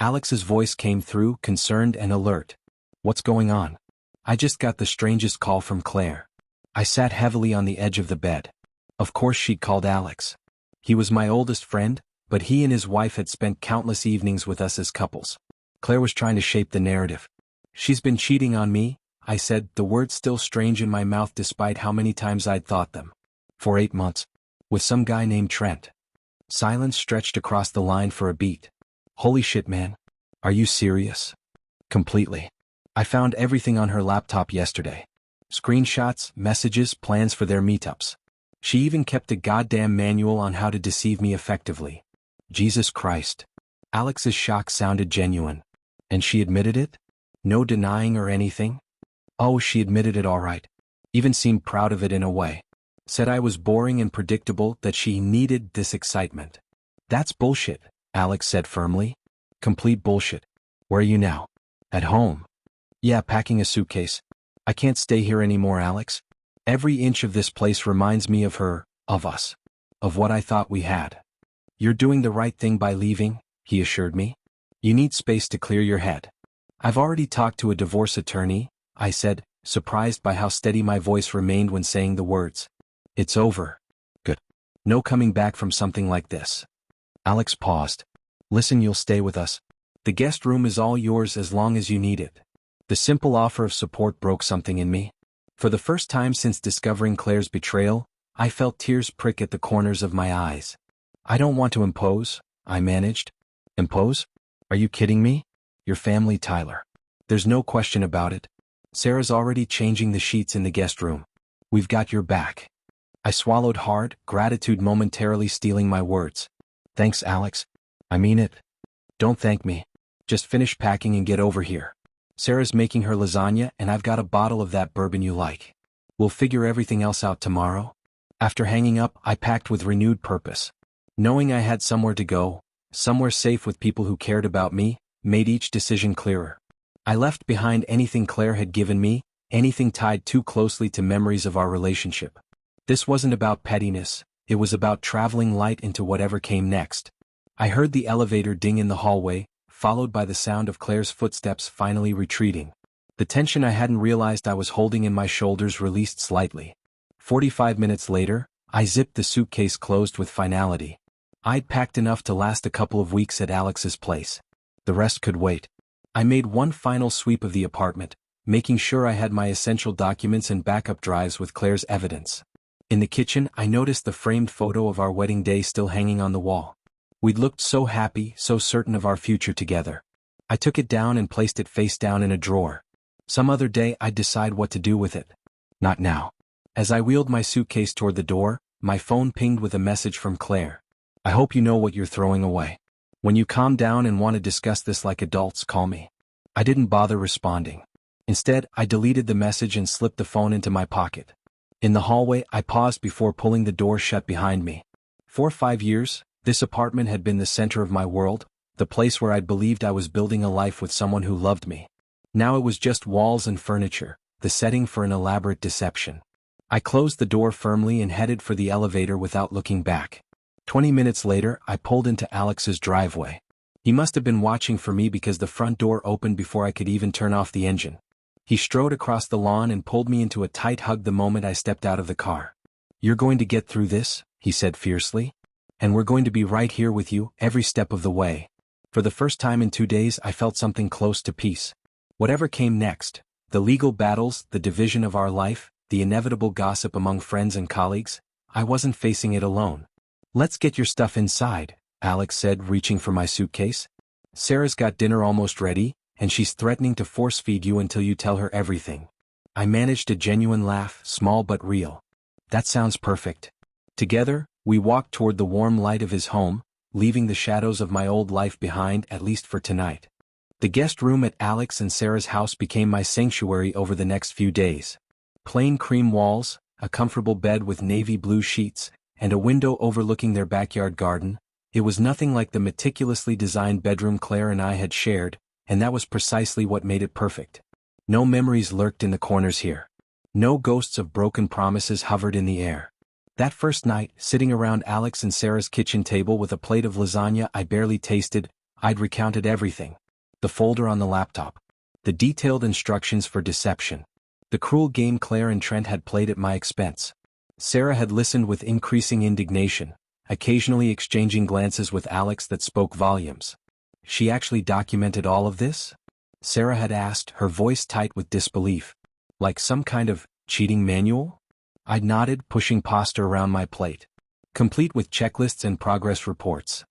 Alex's voice came through, concerned and alert. "What's going on?" "I just got the strangest call from Claire." I sat heavily on the edge of the bed. Of course she'd called Alex. He was my oldest friend, but he and his wife had spent countless evenings with us as couples. Claire was trying to shape the narrative. "She's been cheating on me," I said, the words still strange in my mouth despite how many times I'd thought them. "For 8 months. With some guy named Trent." Silence stretched across the line for a beat. "Holy shit, man. Are you serious?" "Completely. I found everything on her laptop yesterday. Screenshots, messages, plans for their meetups. She even kept a goddamn manual on how to deceive me effectively." Jesus Christ. Alex's shock sounded genuine. "And she admitted it? No denying or anything?" "Oh, she admitted it all right. Even seemed proud of it in a way. Said I was boring and predictable, that she needed this excitement." "That's bullshit," Alex said firmly. "Complete bullshit. Where are you now?" "At home." "Yeah, packing a suitcase. I can't stay here anymore, Alex. Every inch of this place reminds me of her, of us, of what I thought we had." "You're doing the right thing by leaving," he assured me. "You need space to clear your head." "I've already talked to a divorce attorney," I said, surprised by how steady my voice remained when saying the words. "It's over." "Good. No coming back from something like this." Alex paused. "Listen, you'll stay with us. The guest room is all yours as long as you need it." The simple offer of support broke something in me. For the first time since discovering Claire's betrayal, I felt tears prick at the corners of my eyes. "I don't want to impose," I managed. "Impose? Are you kidding me? Your family, Tyler. There's no question about it. Sarah's already changing the sheets in the guest room. We've got your back." I swallowed hard, gratitude momentarily stealing my words. "Thanks, Alex. I mean it." "Don't thank me. Just finish packing and get over here. Sarah's making her lasagna and I've got a bottle of that bourbon you like. We'll figure everything else out tomorrow." After hanging up, I packed with renewed purpose. Knowing I had somewhere to go, somewhere safe with people who cared about me, made each decision clearer. I left behind anything Claire had given me, anything tied too closely to memories of our relationship. This wasn't about pettiness, it was about traveling light into whatever came next. I heard the elevator ding in the hallway, followed by the sound of Claire's footsteps finally retreating. The tension I hadn't realized I was holding in my shoulders released slightly. 45 minutes later, I zipped the suitcase closed with finality. I'd packed enough to last a couple of weeks at Alex's place. The rest could wait. I made one final sweep of the apartment, making sure I had my essential documents and backup drives with Claire's evidence. In the kitchen, I noticed the framed photo of our wedding day still hanging on the wall. We'd looked so happy, so certain of our future together. I took it down and placed it face down in a drawer. Some other day I'd decide what to do with it. Not now. As I wheeled my suitcase toward the door, my phone pinged with a message from Claire. "I hope you know what you're throwing away. When you calm down and want to discuss this like adults, call me." I didn't bother responding. Instead, I deleted the message and slipped the phone into my pocket. In the hallway, I paused before pulling the door shut behind me. For 5 years, this apartment had been the center of my world, the place where I'd believed I was building a life with someone who loved me. Now it was just walls and furniture, the setting for an elaborate deception. I closed the door firmly and headed for the elevator without looking back. 20 minutes later, I pulled into Alex's driveway. He must have been watching for me because the front door opened before I could even turn off the engine. He strode across the lawn and pulled me into a tight hug the moment I stepped out of the car. "You're going to get through this," he said fiercely. "And we're going to be right here with you, every step of the way." For the first time in 2 days, I felt something close to peace. Whatever came next, the legal battles, the division of our life, the inevitable gossip among friends and colleagues, I wasn't facing it alone. "Let's get your stuff inside," Alex said, reaching for my suitcase. "Sarah's got dinner almost ready, and she's threatening to force-feed you until you tell her everything." I managed a genuine laugh, small but real. "That sounds perfect." Together, we walked toward the warm light of his home, leaving the shadows of my old life behind, at least for tonight. The guest room at Alex and Sarah's house became my sanctuary over the next few days. Plain cream walls, a comfortable bed with navy blue sheets, and a window overlooking their backyard garden, it was nothing like the meticulously designed bedroom Claire and I had shared, and that was precisely what made it perfect. No memories lurked in the corners here. No ghosts of broken promises hovered in the air. That first night, sitting around Alex and Sarah's kitchen table with a plate of lasagna I barely tasted, I'd recounted everything. The folder on the laptop. The detailed instructions for deception. The cruel game Claire and Trent had played at my expense. Sarah had listened with increasing indignation, occasionally exchanging glances with Alex that spoke volumes. She actually documented all of this? Sarah had asked, her voice tight with disbelief. Like some kind of cheating manual? I'd nodded, pushing pasta around my plate. Complete with checklists and progress reports.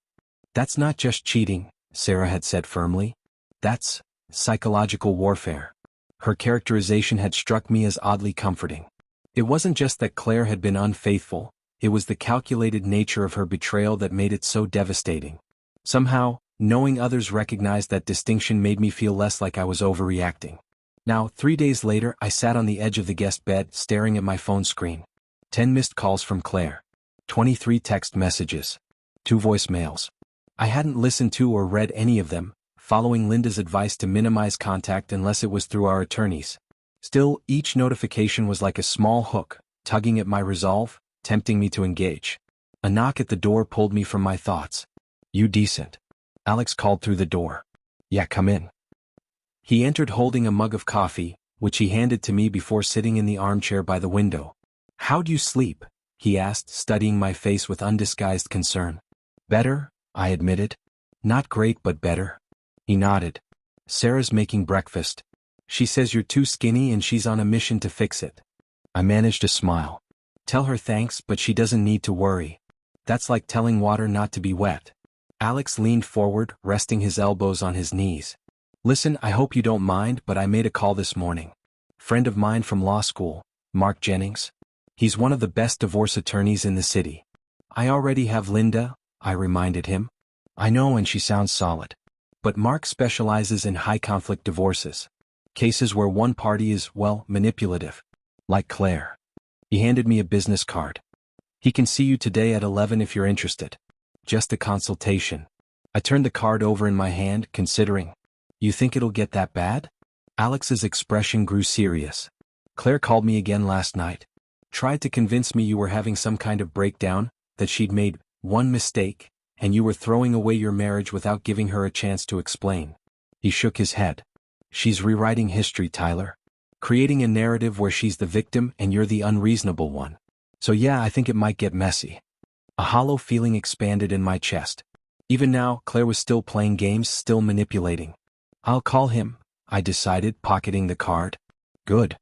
That's not just cheating, Sarah had said firmly. That's psychological warfare. Her characterization had struck me as oddly comforting. It wasn't just that Claire had been unfaithful, it was the calculated nature of her betrayal that made it so devastating. Somehow, knowing others recognized that distinction made me feel less like I was overreacting. Now, 3 days later, I sat on the edge of the guest bed, staring at my phone screen. 10 missed calls from Claire. 23 text messages. 2 voicemails. I hadn't listened to or read any of them, following Linda's advice to minimize contact unless it was through our attorneys. Still, each notification was like a small hook, tugging at my resolve, tempting me to engage. A knock at the door pulled me from my thoughts. "You decent?" Alex called through the door. "Yeah, come in." He entered holding a mug of coffee, which he handed to me before sitting in the armchair by the window. "How'd you sleep?" he asked, studying my face with undisguised concern. "Better," I admitted. "Not great, but better." He nodded. "Sarah's making breakfast. She says you're too skinny and she's on a mission to fix it." I managed to smile. "Tell her thanks, but she doesn't need to worry. That's like telling water not to be wet." Alex leaned forward, resting his elbows on his knees. "Listen, I hope you don't mind, but I made a call this morning. Friend of mine from law school, Mark Jennings. He's one of the best divorce attorneys in the city." "I already have Linda," I reminded him. "I know, and she sounds solid. But Mark specializes in high-conflict divorces. Cases where one party is, well, manipulative. Like Claire." He handed me a business card. "He can see you today at 11 if you're interested. Just a consultation." I turned the card over in my hand, considering. "You think it'll get that bad?" Alex's expression grew serious. "Claire called me again last night. Tried to convince me you were having some kind of breakdown, that she'd made one mistake, and you were throwing away your marriage without giving her a chance to explain." He shook his head. "She's rewriting history, Tyler. Creating a narrative where she's the victim and you're the unreasonable one. So yeah, I think it might get messy." A hollow feeling expanded in my chest. Even now, Claire was still playing games, still manipulating. "I'll call him," I decided, pocketing the card. "Good."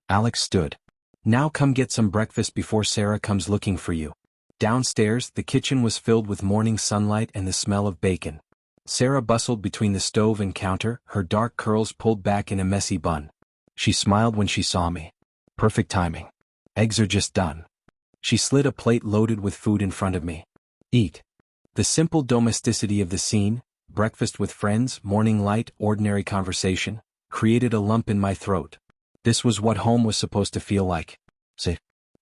Alex stood. "Now come get some breakfast before Sarah comes looking for you." Downstairs, the kitchen was filled with morning sunlight and the smell of bacon. Sarah bustled between the stove and counter, her dark curls pulled back in a messy bun. She smiled when she saw me. "Perfect timing. Eggs are just done." She slid a plate loaded with food in front of me. "Eat." The simple domesticity of the scene, breakfast with friends, morning light, ordinary conversation, created a lump in my throat. This was what home was supposed to feel like.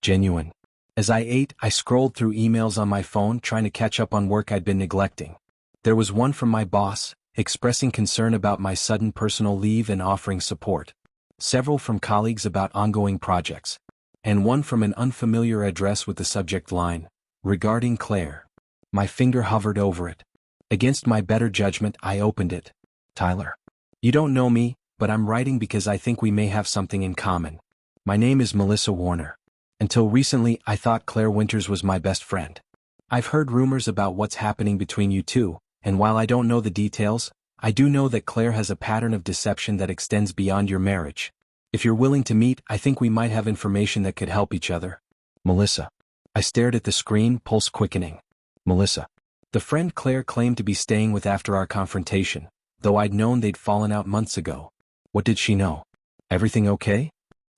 Genuine. As I ate, I scrolled through emails on my phone, trying to catch up on work I'd been neglecting. There was one from my boss, expressing concern about my sudden personal leave and offering support. Several from colleagues about ongoing projects. And one from an unfamiliar address with the subject line, "Regarding Claire." My finger hovered over it. Against my better judgment, I opened it. "Tyler. You don't know me, but I'm writing because I think we may have something in common. My name is Melissa Warner. Until recently, I thought Claire Winters was my best friend. I've heard rumors about what's happening between you two, and while I don't know the details, I do know that Claire has a pattern of deception that extends beyond your marriage. If you're willing to meet, I think we might have information that could help each other. Melissa." I stared at the screen, pulse quickening. Melissa. The friend Claire claimed to be staying with after our confrontation, though I'd known they'd fallen out months ago. What did she know? "Everything okay?"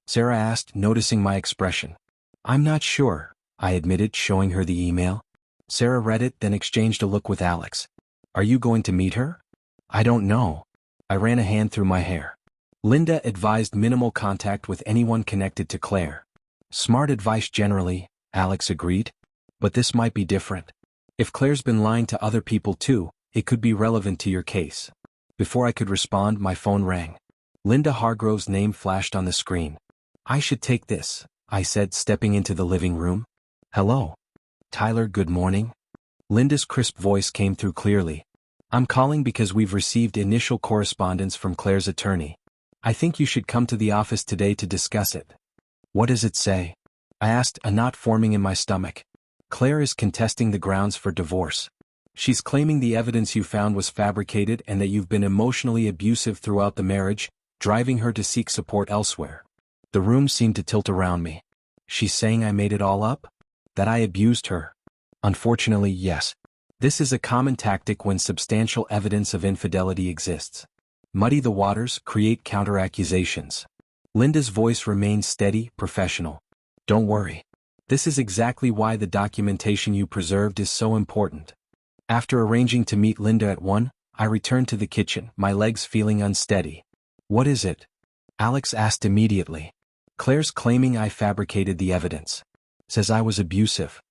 Sarah asked, noticing my expression. "I'm not sure," I admitted, showing her the email. Sarah read it, then exchanged a look with Alex. "Are you going to meet her?" "I don't know." I ran a hand through my hair. Linda advised minimal contact with anyone connected to Claire. Smart advice generally, Alex agreed. But this might be different. If Claire's been lying to other people too, it could be relevant to your case. Before I could respond, my phone rang. Linda Hargrove's name flashed on the screen. I should take this, I said, stepping into the living room. Hello. Tyler, good morning. Linda's crisp voice came through clearly. I'm calling because we've received initial correspondence from Claire's attorney. I think you should come to the office today to discuss it. What does it say? I asked, a knot forming in my stomach. Claire is contesting the grounds for divorce. She's claiming the evidence you found was fabricated and that you've been emotionally abusive throughout the marriage, driving her to seek support elsewhere. The room seemed to tilt around me. She's saying I made it all up? That I abused her? Unfortunately, yes. This is a common tactic when substantial evidence of infidelity exists. Muddy the waters, create counter-accusations. Linda's voice remained steady, professional. Don't worry. This is exactly why the documentation you preserved is so important. After arranging to meet Linda at 1, I returned to the kitchen, my legs feeling unsteady. What is it? Alex asked immediately. Claire's claiming I fabricated the evidence. Says I was abusive.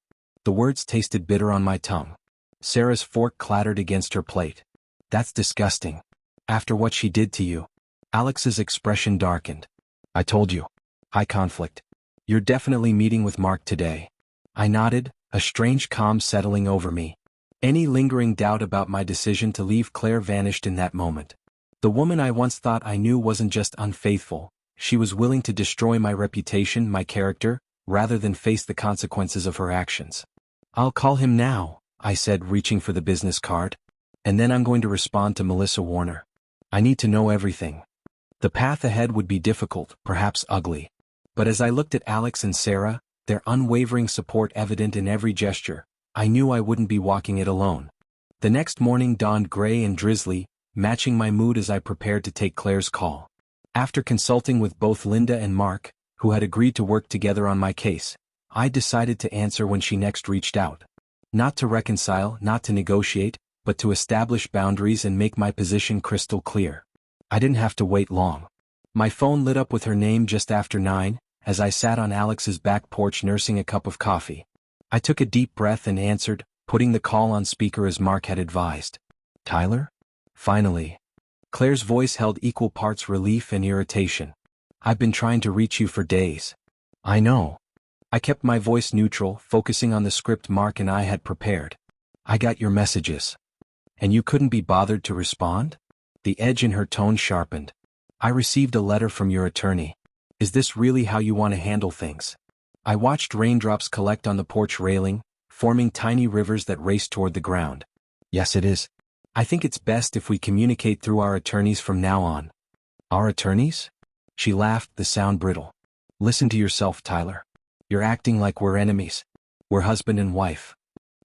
The words tasted bitter on my tongue. Sarah's fork clattered against her plate. That's disgusting. After what she did to you. Alex's expression darkened. I told you. High conflict. You're definitely meeting with Mark today. I nodded, a strange calm settling over me. Any lingering doubt about my decision to leave Claire vanished in that moment. The woman I once thought I knew wasn't just unfaithful, she was willing to destroy my reputation, my character, rather than face the consequences of her actions. I'll call him now, I said, reaching for the business card. And then I'm going to respond to Melissa Warner. I need to know everything. The path ahead would be difficult, perhaps ugly. But as I looked at Alex and Sarah, their unwavering support evident in every gesture, I knew I wouldn't be walking it alone. The next morning dawned gray and drizzly, matching my mood as I prepared to take Claire's call. After consulting with both Linda and Mark, who had agreed to work together on my case, I decided to answer when she next reached out. Not to reconcile, not to negotiate, but to establish boundaries and make my position crystal clear. I didn't have to wait long. My phone lit up with her name just after 9, as I sat on Alex's back porch nursing a cup of coffee. I took a deep breath and answered, putting the call on speaker as Mark had advised. Tyler? Finally. Claire's voice held equal parts relief and irritation. I've been trying to reach you for days. I know. I kept my voice neutral, focusing on the script Mark and I had prepared. I got your messages. And you couldn't be bothered to respond? The edge in her tone sharpened. I received a letter from your attorney. Is this really how you want to handle things? I watched raindrops collect on the porch railing, forming tiny rivers that raced toward the ground. Yes, it is. I think it's best if we communicate through our attorneys from now on. Our attorneys? She laughed, the sound brittle. Listen to yourself, Tyler. You're acting like we're enemies. We're husband and wife.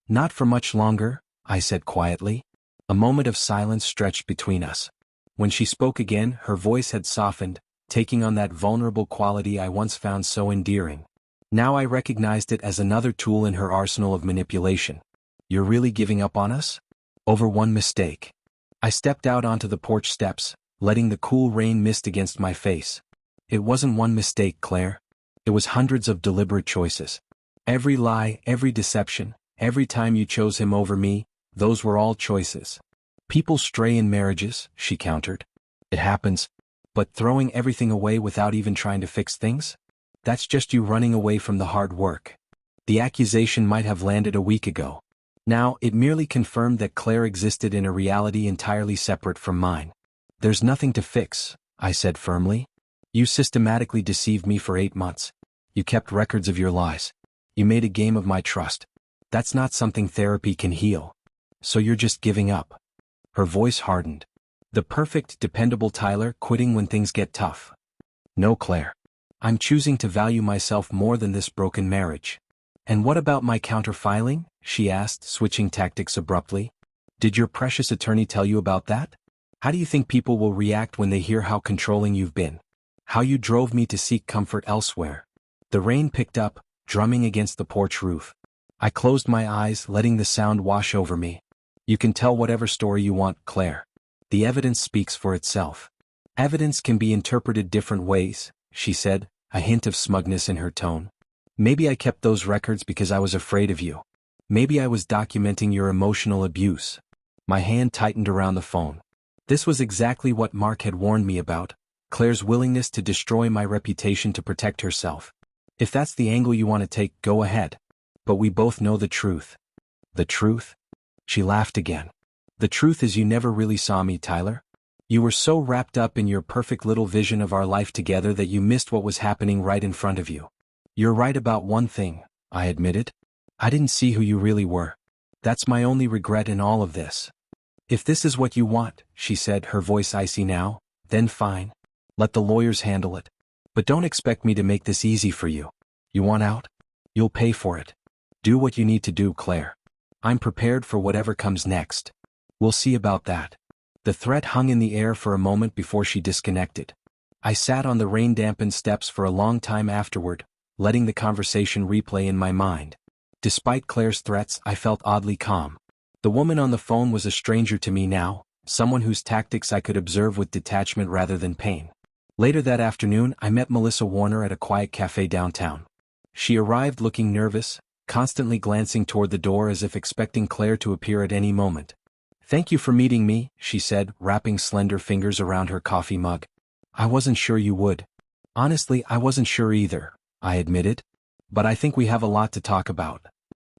Not for much longer, I said quietly. A moment of silence stretched between us. When she spoke again, her voice had softened, taking on that vulnerable quality I once found so endearing. Now I recognized it as another tool in her arsenal of manipulation. You're really giving up on us? Over one mistake. I stepped out onto the porch steps, letting the cool rain mist against my face. It wasn't one mistake, Claire. It was hundreds of deliberate choices. Every lie, every deception, every time you chose him over me, those were all choices. People stray in marriages, she countered. It happens. But throwing everything away without even trying to fix things? That's just you running away from the hard work. The accusation might have landed a week ago. Now, it merely confirmed that Claire existed in a reality entirely separate from mine. There's nothing to fix, I said firmly. You systematically deceived me for 8 months. You kept records of your lies. You made a game of my trust. That's not something therapy can heal. So you're just giving up. Her voice hardened. The perfect, dependable Tyler quitting when things get tough. No, Claire. I'm choosing to value myself more than this broken marriage. And what about my counter-filing? She asked, switching tactics abruptly. Did your precious attorney tell you about that? How do you think people will react when they hear how controlling you've been? How you drove me to seek comfort elsewhere? The rain picked up, drumming against the porch roof. I closed my eyes, letting the sound wash over me. You can tell whatever story you want, Claire. The evidence speaks for itself. Evidence can be interpreted different ways, she said, a hint of smugness in her tone. Maybe I kept those records because I was afraid of you. Maybe I was documenting your emotional abuse. My hand tightened around the phone. This was exactly what Mark had warned me about. Claire's willingness to destroy my reputation to protect herself. If that's the angle you want to take, go ahead. But we both know the truth. The truth? She laughed again. The truth is you never really saw me, Tyler. You were so wrapped up in your perfect little vision of our life together that you missed what was happening right in front of you. You're right about one thing, I admitted. I didn't see who you really were. That's my only regret in all of this. If this is what you want, she said, her voice icy now, then fine. Let the lawyers handle it. But don't expect me to make this easy for you. You want out? You'll pay for it. Do what you need to do, Claire. I'm prepared for whatever comes next. We'll see about that. The threat hung in the air for a moment before she disconnected. I sat on the rain-dampened steps for a long time afterward, letting the conversation replay in my mind. Despite Claire's threats, I felt oddly calm. The woman on the phone was a stranger to me now, someone whose tactics I could observe with detachment rather than pain. Later that afternoon, I met Melissa Warner at a quiet cafe downtown. She arrived looking nervous, constantly glancing toward the door as if expecting Claire to appear at any moment. "Thank you for meeting me," she said, wrapping slender fingers around her coffee mug. "I wasn't sure you would." "Honestly, I wasn't sure either," I admitted. "But I think we have a lot to talk about."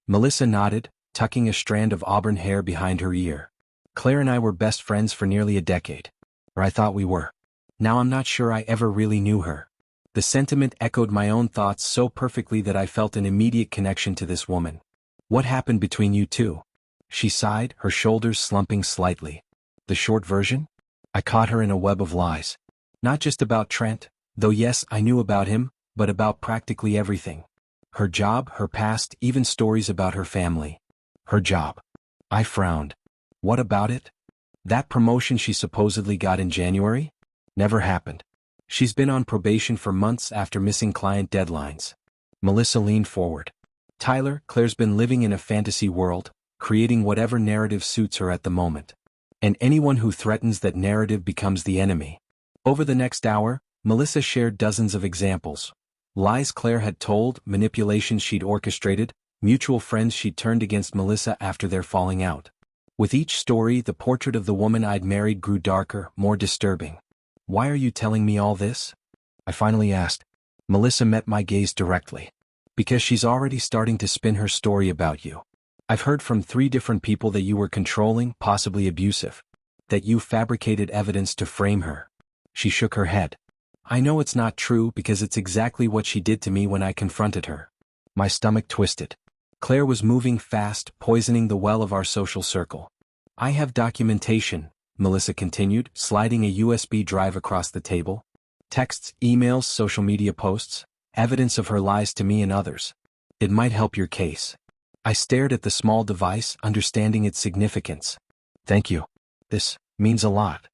Melissa nodded, tucking a strand of auburn hair behind her ear. "Claire and I were best friends for nearly a decade. Or I thought we were. Now I'm not sure I ever really knew her." The sentiment echoed my own thoughts so perfectly that I felt an immediate connection to this woman. "What happened between you two?" She sighed, her shoulders slumping slightly. "The short version? I caught her in a web of lies. Not just about Trent, though yes, I knew about him, but about practically everything. Her job, her past, even stories about her family." "Her job." I frowned. "What about it? That promotion she supposedly got in January? Never happened. She's been on probation for months after missing client deadlines." Melissa leaned forward. "Tyler, Claire's been living in a fantasy world, creating whatever narrative suits her at the moment. And anyone who threatens that narrative becomes the enemy." Over the next hour, Melissa shared dozens of examples. Lies Claire had told, manipulations she'd orchestrated, mutual friends she'd turned against Melissa after their falling out. With each story, the portrait of the woman I'd married grew darker, more disturbing. "Why are you telling me all this?" I finally asked. Melissa met my gaze directly. "Because she's already starting to spin her story about you. I've heard from 3 different people that you were controlling, possibly abusive. That you fabricated evidence to frame her." She shook her head. "I know it's not true because it's exactly what she did to me when I confronted her." My stomach twisted. Claire was moving fast, poisoning the well of our social circle. "I have documentation," Melissa continued, sliding a USB drive across the table. "Texts, emails, social media posts, evidence of her lies to me and others. It might help your case." I stared at the small device, understanding its significance. "Thank you. This means a lot."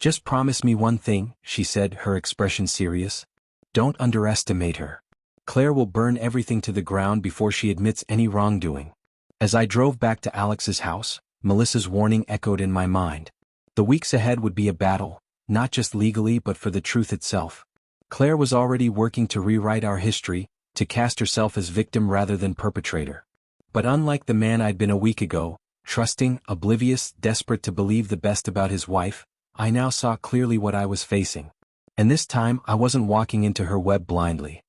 "Just promise me one thing," she said, her expression serious. "Don't underestimate her. Claire will burn everything to the ground before she admits any wrongdoing." As I drove back to Alex's house, Melissa's warning echoed in my mind. The weeks ahead would be a battle, not just legally but for the truth itself. Claire was already working to rewrite our history, to cast herself as victim rather than perpetrator. But unlike the man I'd been a week ago, trusting, oblivious, desperate to believe the best about his wife, I now saw clearly what I was facing. And this time I wasn't walking into her web blindly.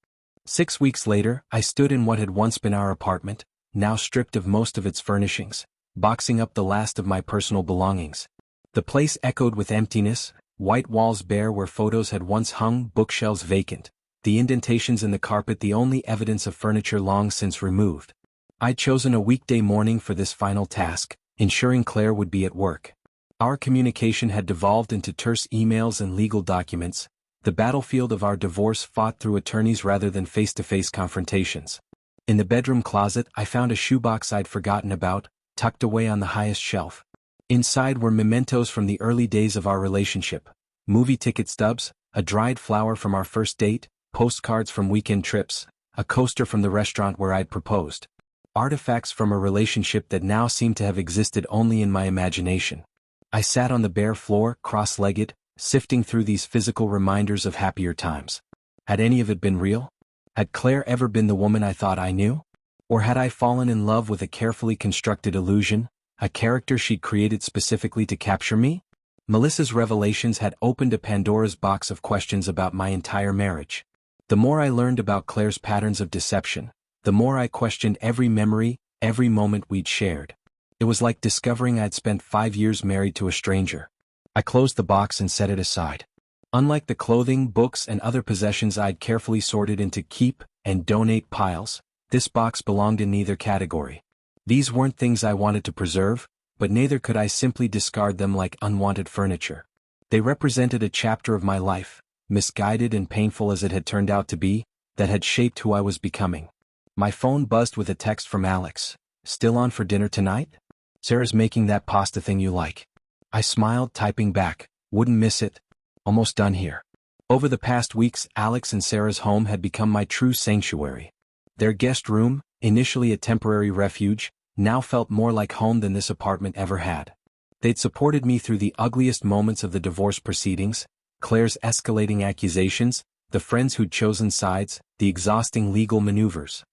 6 weeks later, I stood in what had once been our apartment, now stripped of most of its furnishings, boxing up the last of my personal belongings. The place echoed with emptiness, white walls bare where photos had once hung, bookshelves vacant, the indentations in the carpet the only evidence of furniture long since removed. I'd chosen a weekday morning for this final task, ensuring Claire would be at work. Our communication had devolved into terse emails and legal documents, the battlefield of our divorce fought through attorneys rather than face-to-face confrontations. In the bedroom closet, I found a shoebox I'd forgotten about, tucked away on the highest shelf. Inside were mementos from the early days of our relationship, movie ticket stubs, a dried flower from our first date, postcards from weekend trips, a coaster from the restaurant where I'd proposed. Artifacts from a relationship that now seemed to have existed only in my imagination. I sat on the bare floor, cross-legged, sifting through these physical reminders of happier times. Had any of it been real? Had Claire ever been the woman I thought I knew? Or had I fallen in love with a carefully constructed illusion, a character she'd created specifically to capture me? Melissa's revelations had opened a Pandora's box of questions about my entire marriage. The more I learned about Claire's patterns of deception, the more I questioned every memory, every moment we'd shared. It was like discovering I'd spent 5 years married to a stranger. I closed the box and set it aside. Unlike the clothing, books, and other possessions I'd carefully sorted into keep and donate piles, this box belonged in neither category. These weren't things I wanted to preserve, but neither could I simply discard them like unwanted furniture. They represented a chapter of my life, misguided and painful as it had turned out to be, that had shaped who I was becoming. My phone buzzed with a text from Alex. "Still on for dinner tonight? Sarah's making that pasta thing you like." I smiled, typing back, "Wouldn't miss it. Almost done here." Over the past weeks, Alex and Sarah's home had become my true sanctuary. Their guest room, initially a temporary refuge, now felt more like home than this apartment ever had. They'd supported me through the ugliest moments of the divorce proceedings, Claire's escalating accusations, the friends who'd chosen sides, the exhausting legal maneuvers.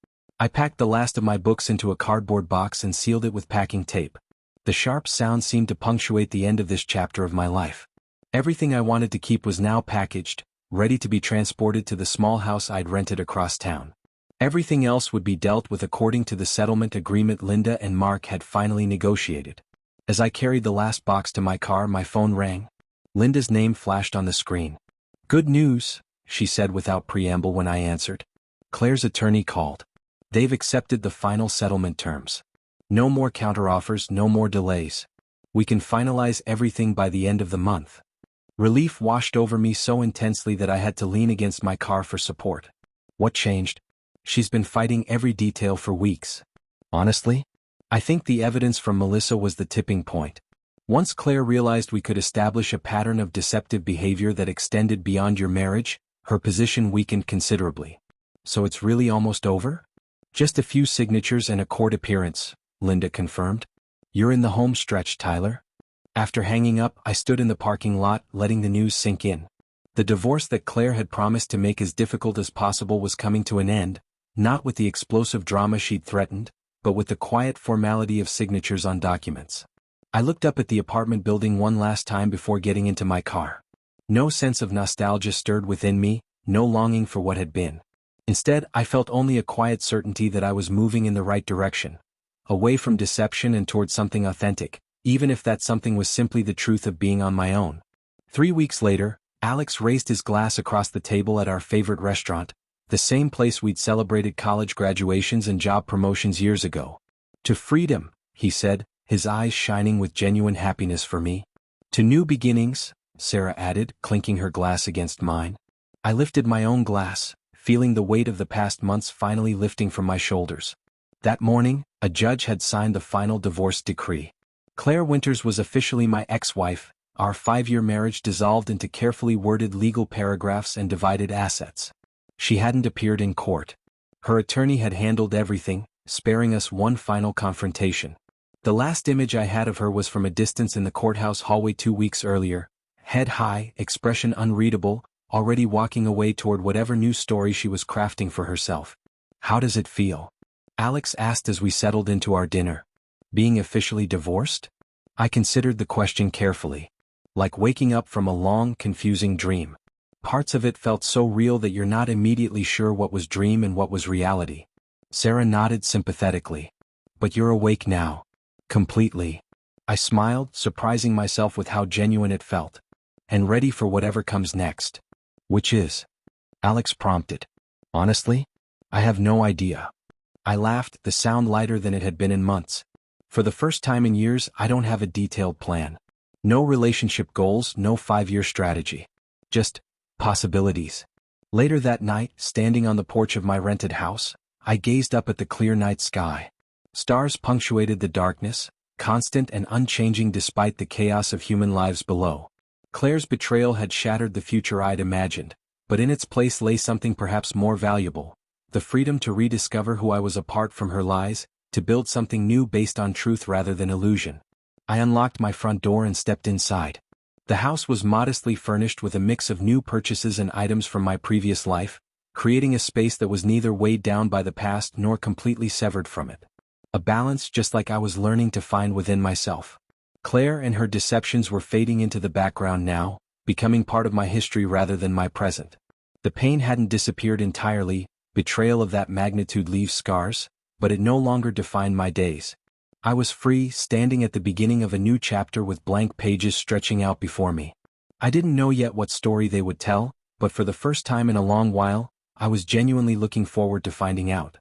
I packed the last of my books into a cardboard box and sealed it with packing tape. The sharp sound seemed to punctuate the end of this chapter of my life. Everything I wanted to keep was now packaged, ready to be transported to the small house I'd rented across town. Everything else would be dealt with according to the settlement agreement Linda and Mark had finally negotiated. As I carried the last box to my car, my phone rang. Linda's name flashed on the screen. "Good news," she said without preamble when I answered. "Claire's attorney called. They've accepted the final settlement terms. No more counteroffers, no more delays. We can finalize everything by the end of the month." Relief washed over me so intensely that I had to lean against my car for support. What changed? She's been fighting every detail for weeks. Honestly, I think the evidence from Melissa was the tipping point. Once Claire realized we could establish a pattern of deceptive behavior that extended beyond your marriage, her position weakened considerably. "So it's really almost over?" "Just a few signatures and a court appearance," Linda confirmed. "You're in the home stretch, Tyler." After hanging up, I stood in the parking lot, letting the news sink in. The divorce that Claire had promised to make as difficult as possible was coming to an end, not with the explosive drama she'd threatened, but with the quiet formality of signatures on documents. I looked up at the apartment building one last time before getting into my car. No sense of nostalgia stirred within me, no longing for what had been. Instead, I felt only a quiet certainty that I was moving in the right direction, away from deception and toward something authentic, even if that something was simply the truth of being on my own. 3 weeks later, Alex raised his glass across the table at our favorite restaurant, the same place we'd celebrated college graduations and job promotions years ago. "To freedom," he said, his eyes shining with genuine happiness for me. "To new beginnings," Sarah added, clinking her glass against mine. I lifted my own glass, feeling the weight of the past months finally lifting from my shoulders. That morning, a judge had signed the final divorce decree. Claire Winters was officially my ex-wife. Our 5-year marriage dissolved into carefully worded legal paragraphs and divided assets. She hadn't appeared in court. Her attorney had handled everything, sparing us one final confrontation. The last image I had of her was from a distance in the courthouse hallway 2 weeks earlier, head high, expression unreadable, already walking away toward whatever new story she was crafting for herself. "How does it feel?" Alex asked as we settled into our dinner. "Being officially divorced?" I considered the question carefully. Like waking up from a long, confusing dream. Parts of it felt so real that you're not immediately sure what was dream and what was reality. Sarah nodded sympathetically. "But you're awake now." "Completely." I smiled, surprising myself with how genuine it felt. "And ready for whatever comes next." "Which is?" Alex prompted. "Honestly, I have no idea." I laughed, the sound lighter than it had been in months. For the first time in years, I don't have a detailed plan. No relationship goals, no 5-year strategy. Just possibilities. Later that night, standing on the porch of my rented house, I gazed up at the clear night sky. Stars punctuated the darkness, constant and unchanging despite the chaos of human lives below. Claire's betrayal had shattered the future I'd imagined, but in its place lay something perhaps more valuable: the freedom to rediscover who I was apart from her lies, to build something new based on truth rather than illusion. I unlocked my front door and stepped inside. The house was modestly furnished with a mix of new purchases and items from my previous life, creating a space that was neither weighed down by the past nor completely severed from it. A balance just like I was learning to find within myself. Claire and her deceptions were fading into the background now, becoming part of my history rather than my present. The pain hadn't disappeared entirely, betrayal of that magnitude leaves scars, but it no longer defined my days. I was free, standing at the beginning of a new chapter with blank pages stretching out before me. I didn't know yet what story they would tell, but for the first time in a long while, I was genuinely looking forward to finding out.